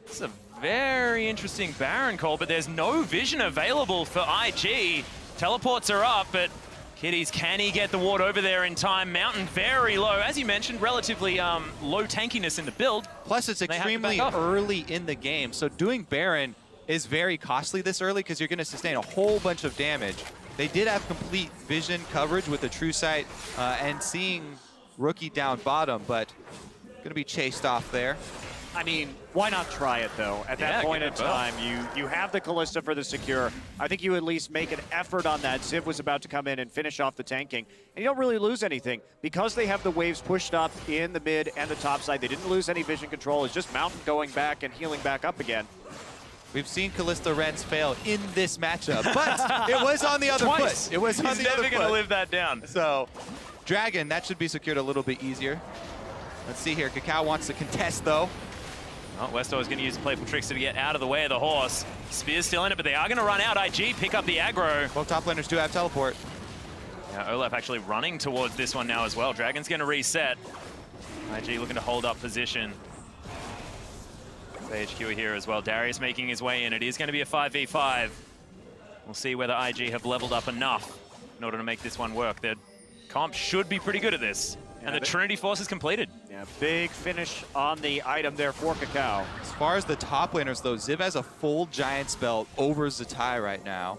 it's a very interesting Baron call, but there's no vision available for IG. Teleports are up, but Kitties, can he get the ward over there in time? Mountain very low. As you mentioned, relatively low tankiness in the build. Plus, it's extremely early in the game, so doing Baron is very costly this early because you're going to sustain a whole bunch of damage. They did have complete vision coverage with the True Sight and seeing Rookie down bottom, but going to be chased off there. I mean, why not try it, though? At that point in time, you have the Kalista for the secure. I think you at least make an effort on that. Ziv was about to come in and finish off the tanking. And you don't really lose anything. Because they have the waves pushed up in the mid and the top side, they didn't lose any vision control. It's just Mountain going back and healing back up again. We've seen Kalista Rens fail in this matchup, but it was on the other foot. It was on the other foot. He's never going to live that down. So, Dragon, that should be secured a little bit easier. Let's see here. Cacao wants to contest, though. Well, Westor is going to use Playful Trickster to get out of the way of the horse. Spear's still in it, but they are going to run out. IG pick up the aggro. Both top laners do have teleport. Yeah, Olaf actually running towards this one now as well. Dragon's going to reset. IG looking to hold up position. HQ here as well. Darius making his way in. It is going to be a 5v5. We'll see whether IG have leveled up enough in order to make this one work. Their comp should be pretty good at this. Yeah, and the Trinity Force is completed. Yeah, big finish on the item there for Kakao. As far as the top laners, though, Ziv has a full Giant Spell over Zatai right now.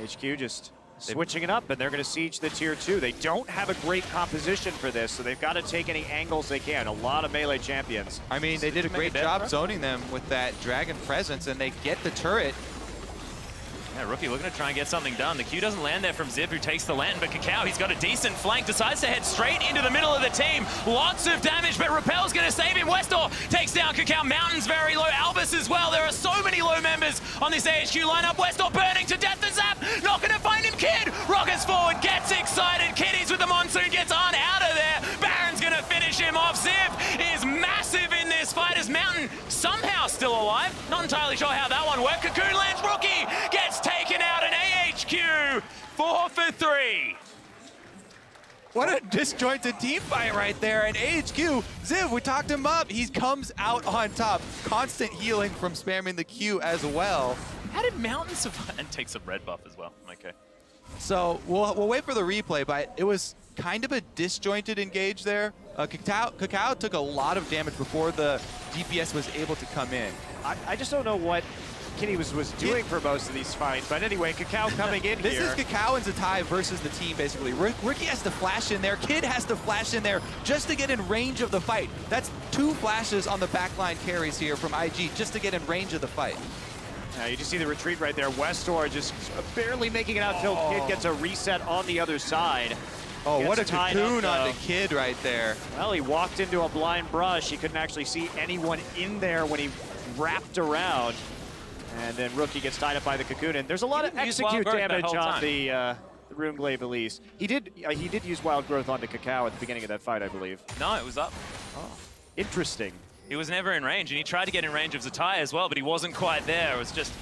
HQ just switching it up, and they're going to siege the tier 2. They don't have a great composition for this, so they've got to take any angles they can. A lot of melee champions. I mean, they did a great job zoning them with that Dragon presence, and they get the turret. Yeah, Rookie looking to try and get something done. The Q doesn't land there from Ziv, who takes the lantern, but Kakao, he's got a decent flank, decides to head straight into the middle of the team. Lots of damage, but Repel's going to save him. Westor takes down Kakao. Mountain's very low. Albus as well. There are so many low members on this AHQ lineup. Westor burning to death. The zap, not going to find him. Kid rockets forward, gets excited. Kiddies with the monsoon, gets on out of there. Baron's going to finish him off. Ziv is massive in this fight as Mountain somehow still alive. Not entirely sure how that one worked. Cocoon lands. Rookie gets taken out in AHQ. 4 for 3. What a disjointed team fight right there. And AHQ, Ziv, we talked him up. He comes out on top. Constant healing from spamming the Q as well. How did Mountain survive? And take some red buff as well. Okay. So we'll wait for the replay, but it was kind of a disjointed engage there. Kakao took a lot of damage before the DPS was able to come in. I just don't know what Kitty was doing for most of these fights, but anyway, Kakao coming in This here. is Kakao and Zatai versus the team, basically. Ricky has to flash in there, Kid has to flash in there just to get in range of the fight. That's 2 flashes on the backline carries here from IG just to get in range of the fight. You just see the retreat right there. Westor just barely making it out until Kid gets a reset on the other side. Oh, what a cocoon on the Kid right there. Well, he walked into a blind brush. He couldn't actually see anyone in there when he wrapped around. And then Rookie gets tied up by the cocoon. And there's a lot of execute damage on the Rune Glaive Elise. He did use Wild Growth onto Kakao at the beginning of that fight, I believe. No, it was up. Oh, interesting. He was never in range, and he tried to get in range of Zatai as well, but he wasn't quite there. It was just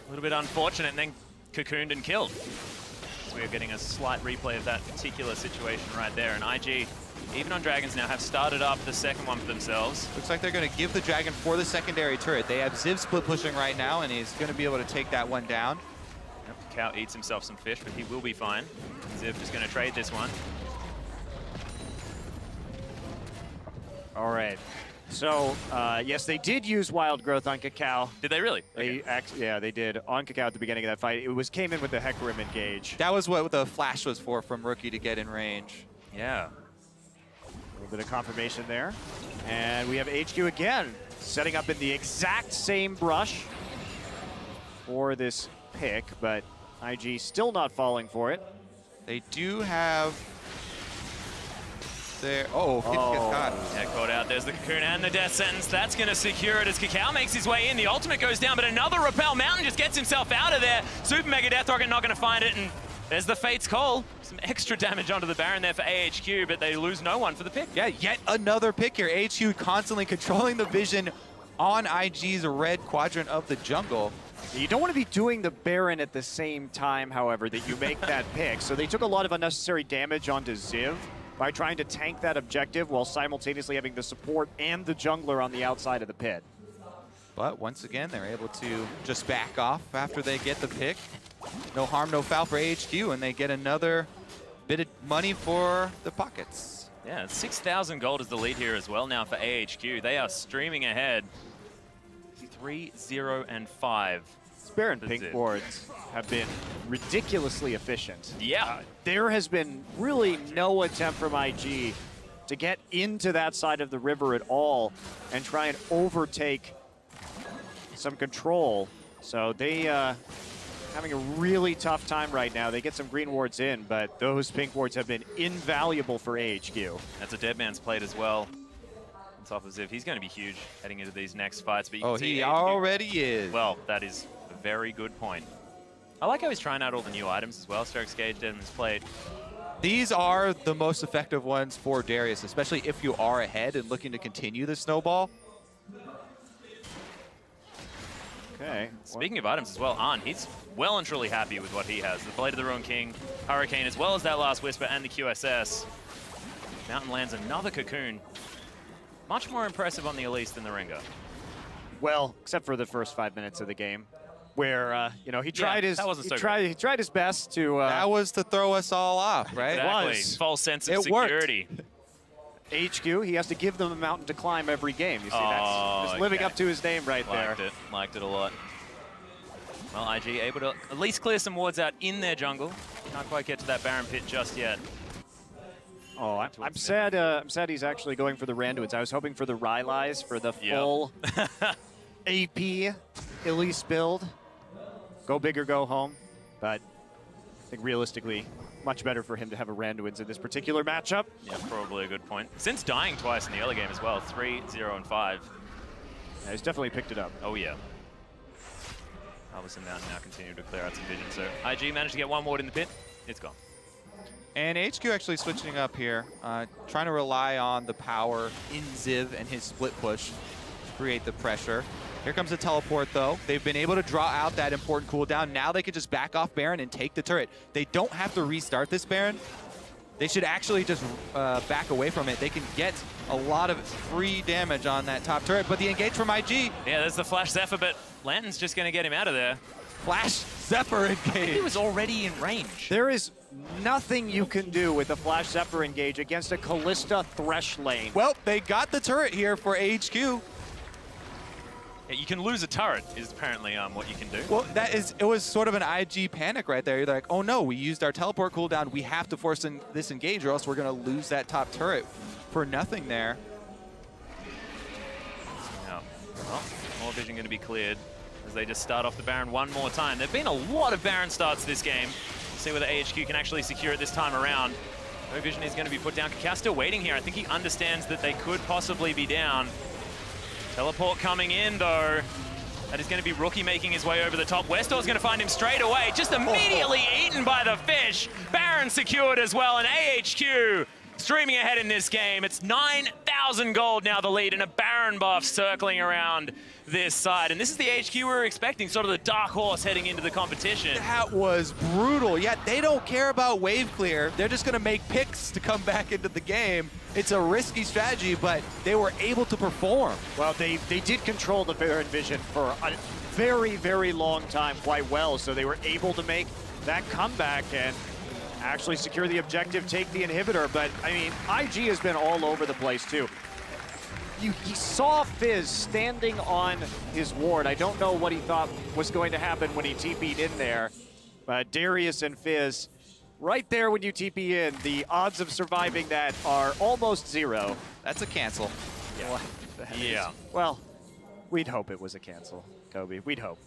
a little bit unfortunate, and then cocooned and killed. So we are getting a slight replay of that particular situation right there. And IG, even on Dragons now, have started up the second one for themselves. Looks like they're going to give the Dragon for the secondary turret. They have Ziv split pushing right now, and he's going to be able to take that one down. Yep, Cow eats himself some fish, but he will be fine. Ziv just going to trade this one. All right. So, yes, they did use Wild Growth on Kakao. Did they really? Yeah, they did on Kakao at the beginning of that fight. It came in with the Hecarim engage. That was what the flash was for from Rookie to get in range. Yeah. A little bit of confirmation there. And we have HQ again, setting up in the exact same brush for this pick, but IG still not falling for it. They do have their... Oh, Kid gets caught. Yeah, caught out. There's the cocoon and the death sentence. That's going to secure it as Kakao makes his way in. The ultimate goes down, but another Repel. Mountain just gets himself out of there. Super Mega Death Rocket not going to find it, and there's the Fate's Call. Some extra damage onto the Baron there for AHQ, but they lose no one for the pick. Yeah, yet another pick here. AHQ constantly controlling the vision on IG's red quadrant of the jungle. You don't want to be doing the Baron at the same time, however, that you make that pick. So they took a lot of unnecessary damage onto Ziv by trying to tank that objective while simultaneously having the support and the jungler on the outside of the pit. But once again, they're able to just back off after they get the pick. No harm, no foul for AHQ, and they get another bit of money for the pockets. Yeah, 6,000 gold is the lead here as well now for AHQ. They are streaming ahead. 3-0-5. Baron pink boards have been ridiculously efficient. Yeah. There has been really no attempt from IG to get into that side of the river at all and try and overtake some control. So they having a really tough time right now. They get some green wards in, but those pink wards have been invaluable for AHQ. That's a Dead Man's Plate as well. On top of Ziv, he's going to be huge heading into these next fights. But you can see he AHQ, already is. Well, that is a very good point. I like how he's trying out all the new items as well. Strokes Gauge, Dead Man's Plate. These are the most effective ones for Darius, especially if you are ahead and looking to continue the snowball. Okay. Speaking of items as well, he's well and truly happy with what he has. The Blade of the Ruined King, Hurricane, as well as that Last Whisper and the QSS. Mountain lands another Cocoon. Much more impressive on the Elise than the Ringer. Well, except for the first 5 minutes of the game, where you know, he tried his he tried his best to. That was to throw us all off, right? Exactly. It was. False sense of security. HQ, he has to give them a mountain to climb every game. You see, that's living up to his name right there. Liked it a lot. Well, IG able to at least clear some wards out in their jungle. Can't quite get to that Baron pit just yet. Oh, I'm sad. I'm sad he's actually going for the Randuins. I was hoping for the Rylai's for the full AP Elise build. Go big or go home. But I think realistically, much better for him to have a Randuins in this particular matchup. Yeah, probably a good point. Since dying twice in the early game as well, 3, 0, and 5. Yeah, he's definitely picked it up. Oh, yeah. Harvest and Mountain now continue to clear out some vision. So IG managed to get one ward in the pit. It's gone. And HQ actually switching up here, trying to rely on the power in Ziv and his split push to create the pressure. Here comes the teleport, though. They've been able to draw out that important cooldown. Now they can just back off Baron and take the turret. They don't have to restart this Baron. They should actually just back away from it. They can get a lot of free damage on that top turret, but the engage from IG. Yeah, there's the Flash Zephyr, but Lanton's just going to get him out of there. Flash Zephyr engage. He was already in range. There is nothing you can do with a Flash Zephyr engage against a Callista Thresh lane. Well, they got the turret here for HQ. Yeah, you can lose a turret is apparently what you can do. Well, it was sort of an IG panic right there. You're like, oh no, we used our teleport cooldown. We have to force in this engage or else we're going to lose that top turret for nothing there. Yeah. Well, more vision going to be cleared as they just start off the Baron one more time. There have been a lot of Baron starts this game. See whether AHQ can actually secure it this time around. No vision is going to be put down. Kakao still waiting here. I think he understands that they could possibly be down. Teleport coming in, though. That is going to be Rookie making his way over the top. Westor's going to find him straight away. Just immediately eaten by the fish. Baron secured as well, and AHQ streaming ahead in this game. It's 9,000 gold now, the lead, and a Baron buff circling around this side. And this is the HQ we were expecting, sort of the dark horse heading into the competition. That was brutal. Yet they don't care about wave clear. They're just going to make picks to come back into the game. It's a risky strategy, but they were able to perform. Well, they did control the Baron vision for a very, very long time quite well, so they were able to make that comeback and actually secure the objective, take the inhibitor. But, I mean, IG has been all over the place, too. He saw Fizz standing on his ward. I don't know what he thought was going to happen when he TP'd in there. But Darius and Fizz, right there when you TP in, the odds of surviving that are almost zero. That's a cancel. Yeah. Yeah. Well, we'd hope it was a cancel, Kobe. We'd hope.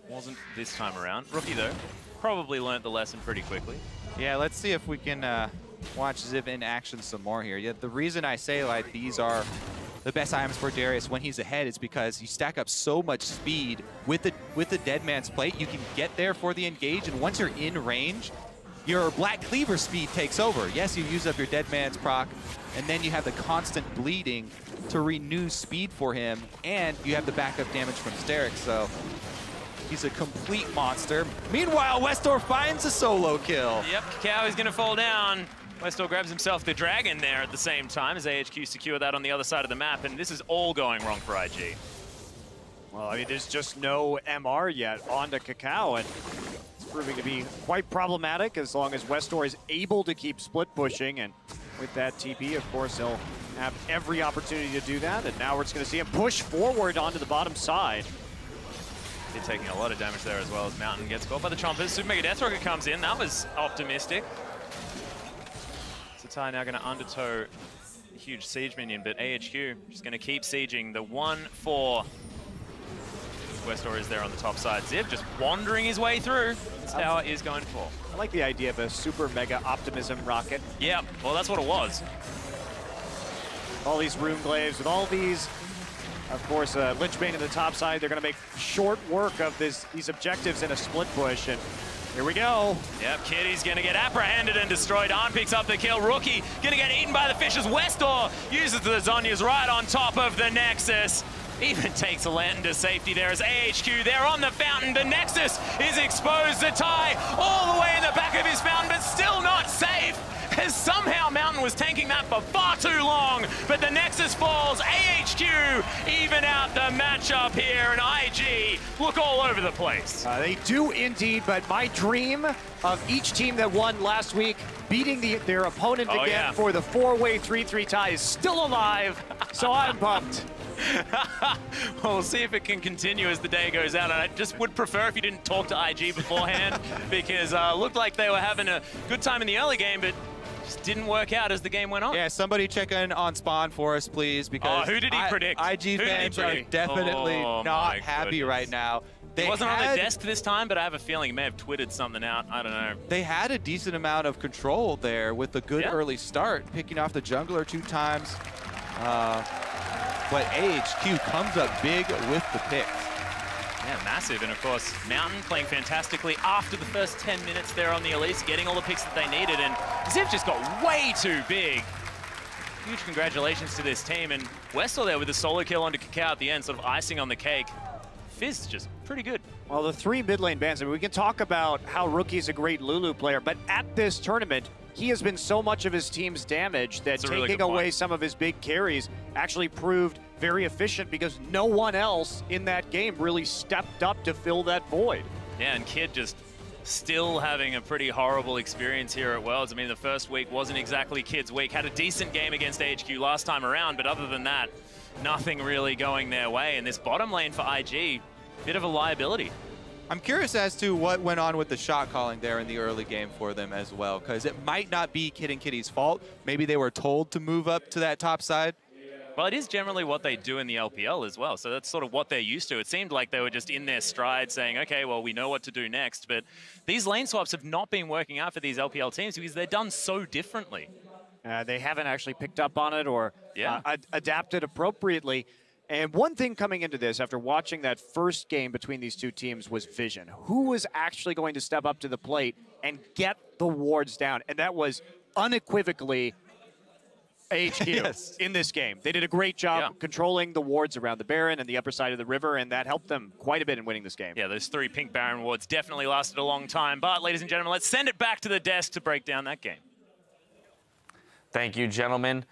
Wasn't this time around. Rookie, though, probably learned the lesson pretty quickly. Yeah, let's see if we can watch Ziv in action some more here. Yeah, the reason I say like these are the best items for Darius when he's ahead is because you stack up so much speed with the Dead Man's Plate. You can get there for the engage, and once you're in range, your Black Cleaver speed takes over. Yes, you use up your Dead Man's proc, and then you have the constant bleeding to renew speed for him, and you have the backup damage from Sterix, so he's a complete monster. Meanwhile, Westor finds a solo kill. Yep, Kakao is going to fall down. Westor grabs himself the dragon there at the same time as AHQ secure that on the other side of the map, and this is all going wrong for IG. Well, I mean, there's just no MR yet onto Kakao, and it's proving to be quite problematic as long as Westor is able to keep split pushing, and with that TP, of course, he'll have every opportunity to do that, and now we're just going to see him push forward onto the bottom side. They're taking a lot of damage there as well as Mountain gets caught by the Chompers. Super Mega Death Rocket comes in. That was optimistic. Satai now going to undertow a huge siege minion, but AHQ just going to keep sieging the 1-4. Westor is there on the top side. Ziv just wandering his way through. This tower is going to fall. I like the idea of a super mega optimism rocket. Yeah, well, that's what it was. All these rune glaives with all these, of course, Lichbane in the top side. They're going to make short work of these objectives in a split push, and Here we go. Yep, Kitty's gonna get apprehended and destroyed. Arn picks up the kill. Rookie gonna get eaten by the fishes. Westor uses the Zonias right on top of the Nexus. Even takes a lantern to safety there as AHQ. They're on the fountain. The Nexus is exposed. The tie all the way in the back of his fountain, but still not safe. As somehow Mountain was tanking that for far too long, but the Nexus falls. AHQ even out the matchup here, and IG look all over the place. They do indeed, but my dream of each team that won last week beating their opponent again for the 4-way 3-3 tie is still alive, so I'm pumped. Well, we'll see if it can continue as the day goes out. And I just would prefer if you didn't talk to IG beforehand because looked like they were having a good time in the early game, but just didn't work out as the game went on. Yeah, somebody check in on Spawn for us, please, because who did he predict? IG fans are definitely not happy right now. He wasn't on the desk this time, but I have a feeling he may have twittered something out. I don't know. They had a decent amount of control there with a good early start, picking off the jungler 2 times. But AHQ comes up big with the picks. Yeah, massive. And of course, Mountain playing fantastically after the first 10 minutes there on the Elise, getting all the picks that they needed. And Ziv just got way too big. Huge congratulations to this team. And Westel there with a solo kill onto Kakao at the end, sort of icing on the cake. Fizz just pretty good. Well, the 3 mid lane bans, I mean, we can talk about how Rookie's a great Lulu player, but at this tournament, he has been so much of his team's damage that taking away some of his big carries actually proved very efficient because no one else in that game really stepped up to fill that void. Yeah, and Kid just still having a pretty horrible experience here at Worlds. I mean, the first week wasn't exactly Kid's week. Had a decent game against AHQ last time around, but other than that, nothing really going their way. And this bottom lane for IG, bit of a liability. I'm curious as to what went on with the shot calling there in the early game for them as well, because it might not be Kid and Kitty's fault. Maybe they were told to move up to that top side. Well, it is generally what they do in the LPL as well, so that's sort of what they're used to. It seemed like they were just in their stride saying, okay, well, we know what to do next, but these lane swaps have not been working out for these LPL teams because they're done so differently. They haven't actually picked up on it or adapted appropriately. And one thing coming into this, after watching that first game between these 2 teams, was vision. Who was actually going to step up to the plate and get the wards down? And that was unequivocally AHQ in this game. They did a great job controlling the wards around the Baron and the upper side of the river, and that helped them quite a bit in winning this game. Yeah, those 3 pink Baron wards definitely lasted a long time. But, ladies and gentlemen, let's send it back to the desk to break down that game. Thank you, gentlemen.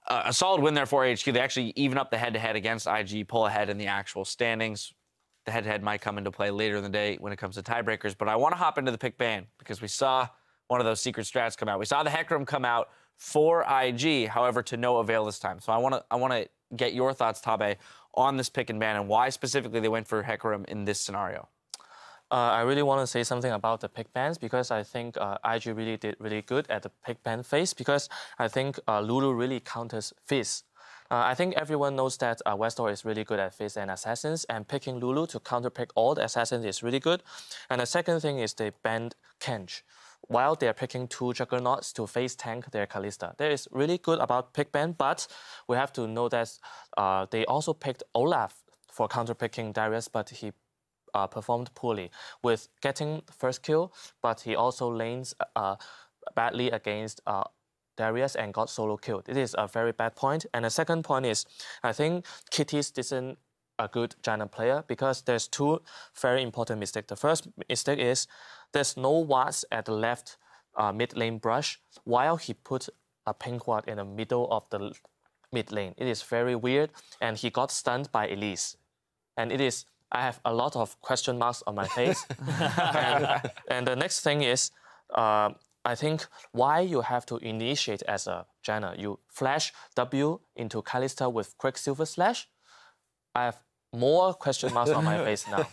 A solid win there for AHQ. They actually even up the head-to-head against IG, pull ahead in the actual standings. The head-to-head might come into play later in the day when it comes to tiebreakers, but I want to hop into the pick ban because we saw one of those secret strats come out. We saw the Hecarim come out for IG, however, to no avail this time. So I want to get your thoughts, Tabe, on this pick and ban and why specifically they went for Hecarim in this scenario. I really want to say something about the pick bans because I think IG really did really good at the pick ban phase because I think Lulu really counters Fizz. I think everyone knows that Westor is really good at Fizz and Assassins, and picking Lulu to counterpick all the Assassins is really good. And the second thing is they banned Kench. While they're picking 2 Juggernauts to face tank their Kalista. That is really good about pick ban, but we have to know that they also picked Olaf for counterpicking Darius, but he performed poorly with getting the first kill, but he also lanes badly against Darius and got solo killed. It is a very bad point. And the second point is, I think Kitty's isn't a good Giant player because there's 2 very important mistakes. The first mistake is there's no wards at the left mid lane brush while he put a pink ward in the middle of the mid lane. It is very weird, and he got stunned by Elise. And I have a lot of question marks on my face. and the next thing is, I think why you have to initiate as a Janna. You flash W into Kalista with Quicksilver Slash. I have more question marks on my face now.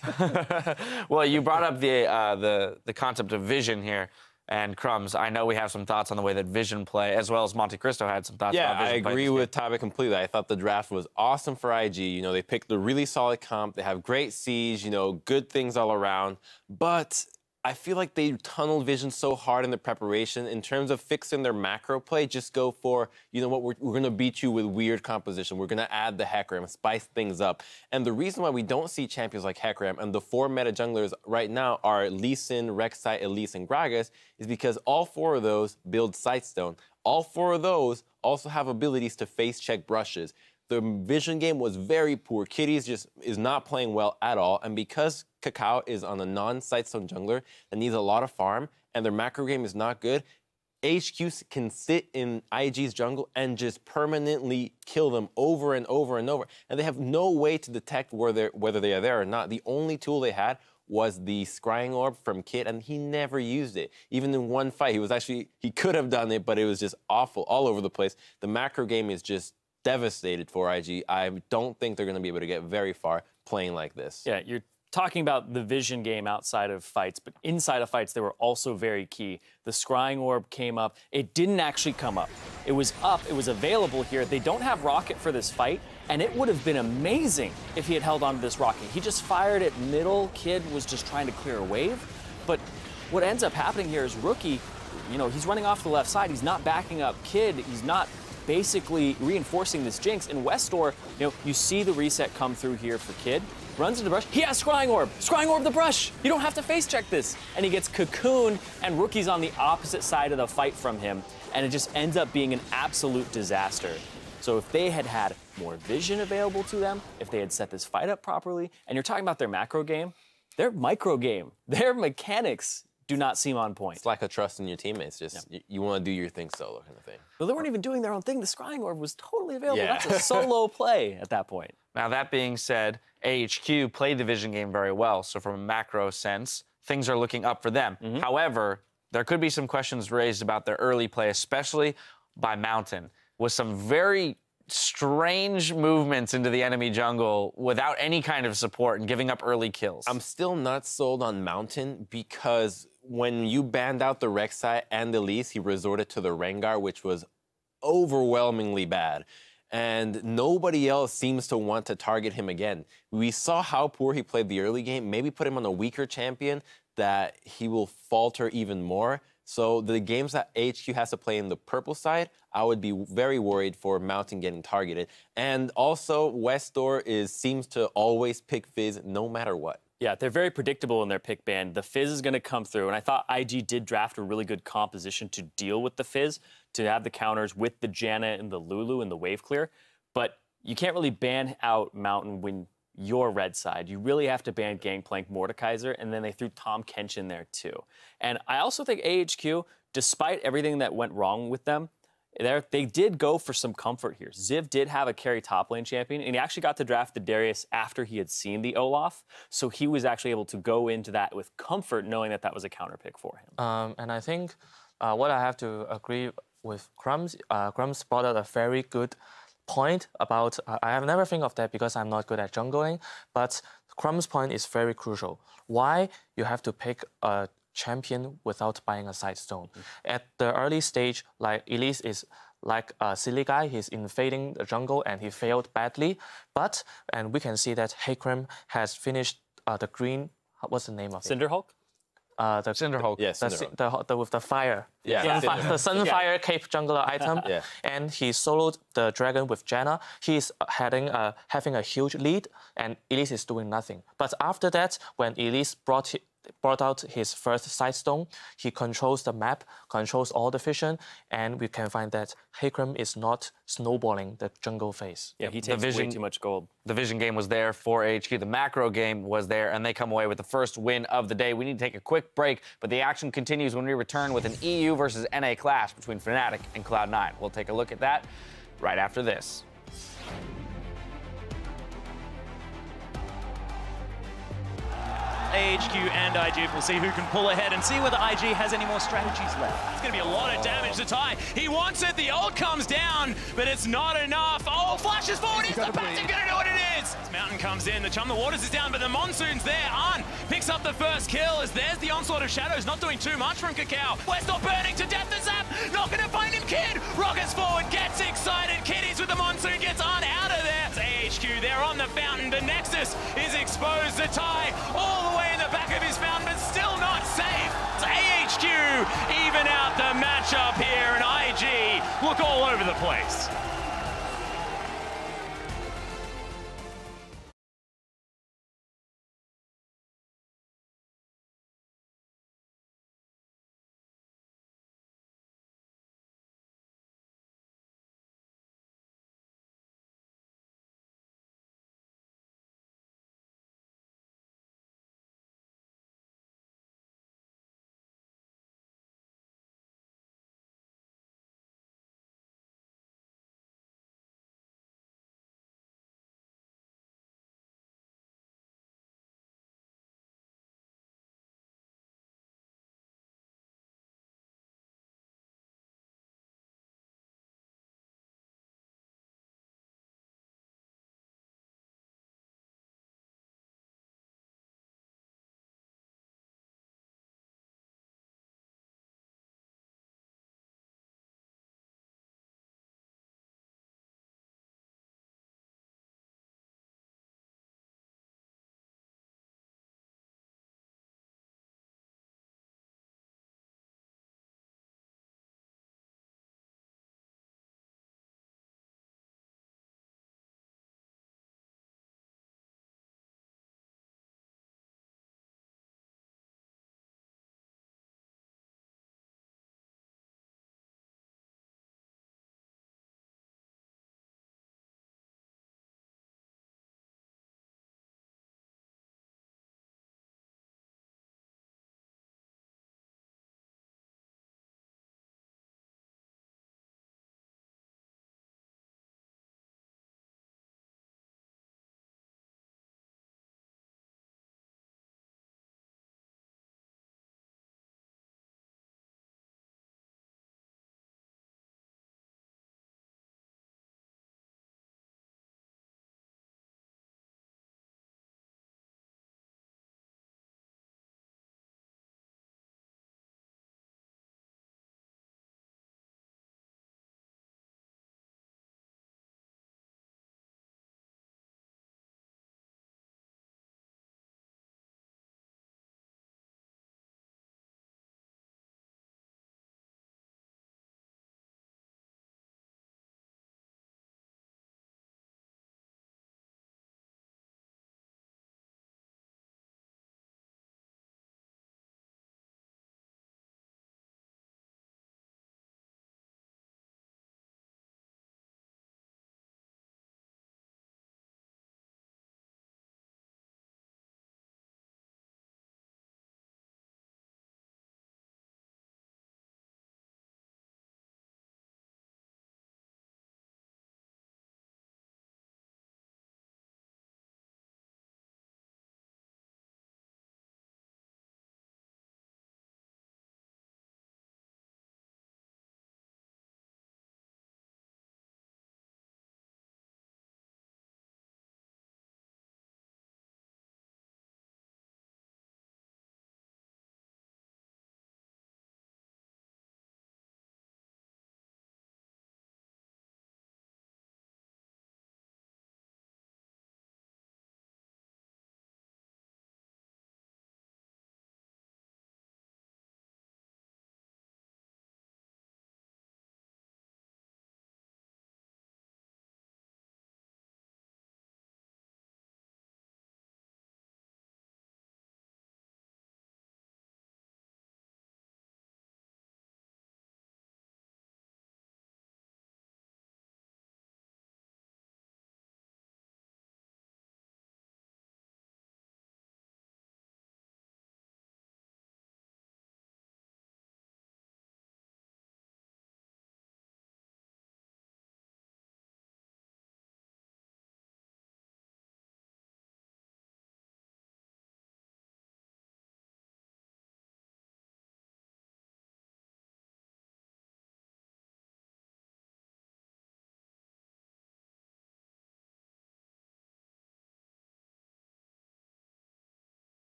Well, you brought up the concept of vision here. And Crumbs, I know we have some thoughts on the way that Vision play, as well as Monte Cristo had some thoughts about Vision play. Yeah, I agree with Tabe completely. I thought the draft was awesome for IG. You know, they picked a really solid comp. They have great siege, you know, good things all around. But I feel like they tunnel vision so hard in the preparation. In terms of fixing their macro play, just go for, you know what, we're going to beat you with weird composition. We're going to add the Hecarim, spice things up. And the reason why we don't see champions like Hecarim and the 4 meta junglers right now are Lee Sin, Rek'Sai, Elise, and Gragas is because all 4 of those build Sightstone. All 4 of those also have abilities to face check brushes. The vision game was very poor. Kitties just is not playing well at all. And because Kakao is on a non-Sightstone jungler that needs a lot of farm and their macro game is not good, HQ can sit in IG's jungle and just permanently kill them over and over and over. And they have no way to detect whether they are there or not. The only tool they had was the Scrying Orb from Kit, and he never used it. Even in one fight, he could have done it, but it was just awful all over the place. The macro game is just devastated for IG. I don't think they're going to be able to get very far playing like this. Yeah, you're talking about the vision game outside of fights, but inside of fights, they were also very key. The Scrying Orb came up. It didn't actually come up. It was up. It was available here. They don't have Rocket for this fight, and it would have been amazing if he had held on to this Rocket. He just fired it middle. Kid was just trying to clear a wave. But what ends up happening here is Rookie, you know, he's running off the left side. He's not backing up Kid. He's not basically reinforcing this Jinx. In Westdoor, you know, you see the reset come through here for Kid. Runs into the brush. He has Scrying Orb. Scrying Orb the brush. You don't have to face check this. And he gets cocooned, and Rookie's on the opposite side of the fight from him. And it just ends up being an absolute disaster. So if they had had more vision available to them, if they had set this fight up properly, and you're talking about their macro game, their micro game, their mechanics do not seem on point. It's lack of trust in your teammates. Just you want to do your thing solo kind of thing. Well, they weren't even doing their own thing. The Scrying Orb was totally available. Yeah. That's a solo play at that point. Now, that being said, AHQ played the vision game very well. So from a macro sense, things are looking up for them. However, there could be some questions raised about their early play, especially by Mountain, with some very strange movements into the enemy jungle without any kind of support and giving up early kills. I'm still not sold on Mountain because when you banned out the Rek'Sai and the Elise, he resorted to the Rengar, which was overwhelmingly bad. And nobody else seems to want to target him again. We saw how poor he played the early game. Maybe put him on a weaker champion that he will falter even more. So the games that HQ has to play in the purple side, I would be very worried for Mountain getting targeted. And also, Westdoor seems to always pick Fizz no matter what. Yeah, they're very predictable in their pick ban. The Fizz is going to come through, and I thought IG did draft a really good composition to deal with the Fizz, to have the counters with the Janna and the Lulu and the wave clear. But you can't really ban out Mountain when you're red side. You really have to ban Gangplank, Mordekaiser, and then they threw Tahm Kench in there too. And I also think AHQ, despite everything that went wrong with them, they did go for some comfort here. Ziv did have a carry top lane champion, and he actually got to draft the Darius after he had seen the Olaf. So he was actually able to go into that with comfort, knowing that that was a counter pick for him. And I think what I have to agree with Crumbs, Crumbs brought out a very good point about, I have never think of that because I'm not good at jungling, but Crumb's point is very crucial. Why you have to pick a champion without buying a side stone? At the early stage, like Elise is like a silly guy, he's invading the jungle and he failed badly. And we can see that Hecarim has finished the green, what's the name of it? Cinderhulk? The Cinderhulk. Yes, with the fire. Yeah. The Sunfire Cape jungler item. And he soloed the dragon with Janna. He's having a huge lead, and Elise is doing nothing. But after that, when Elise brought out his first side stone, he controls the map, controls all the vision, and we can find that Hecarim is not snowballing the jungle phase. Yeah, he takes way too much gold. The vision game was there for HQ. The macro game was there, and they come away with the first win of the day. We need to take a quick break, but the action continues when we return with an EU versus NA clash between Fnatic and Cloud9. We'll take a look at that right after this. AHQ and IG. We'll see who can pull ahead and see whether IG has any more strategies left. It's going to be a lot of damage to Ty. He wants it. The ult comes down, but it's not enough. Oh, flashes forward. Is the Patrick going to know what it is? This Mountain comes in. The Chum the Waters is down, but the Monsoon's there. Arn picks up the first kill as there's the onslaught of shadows. Not doing too much from Kakao. Westdoor burning to death. The Zap. Not going to find him. Kid rockets forward. Gets excited. Kiddies with the Monsoon. Gets Arn out of there. It's AHQ. They're on the fountain. The Nexus is exposed to Ty all the way in the back of his fountain, but still not safe. smoke all over the place.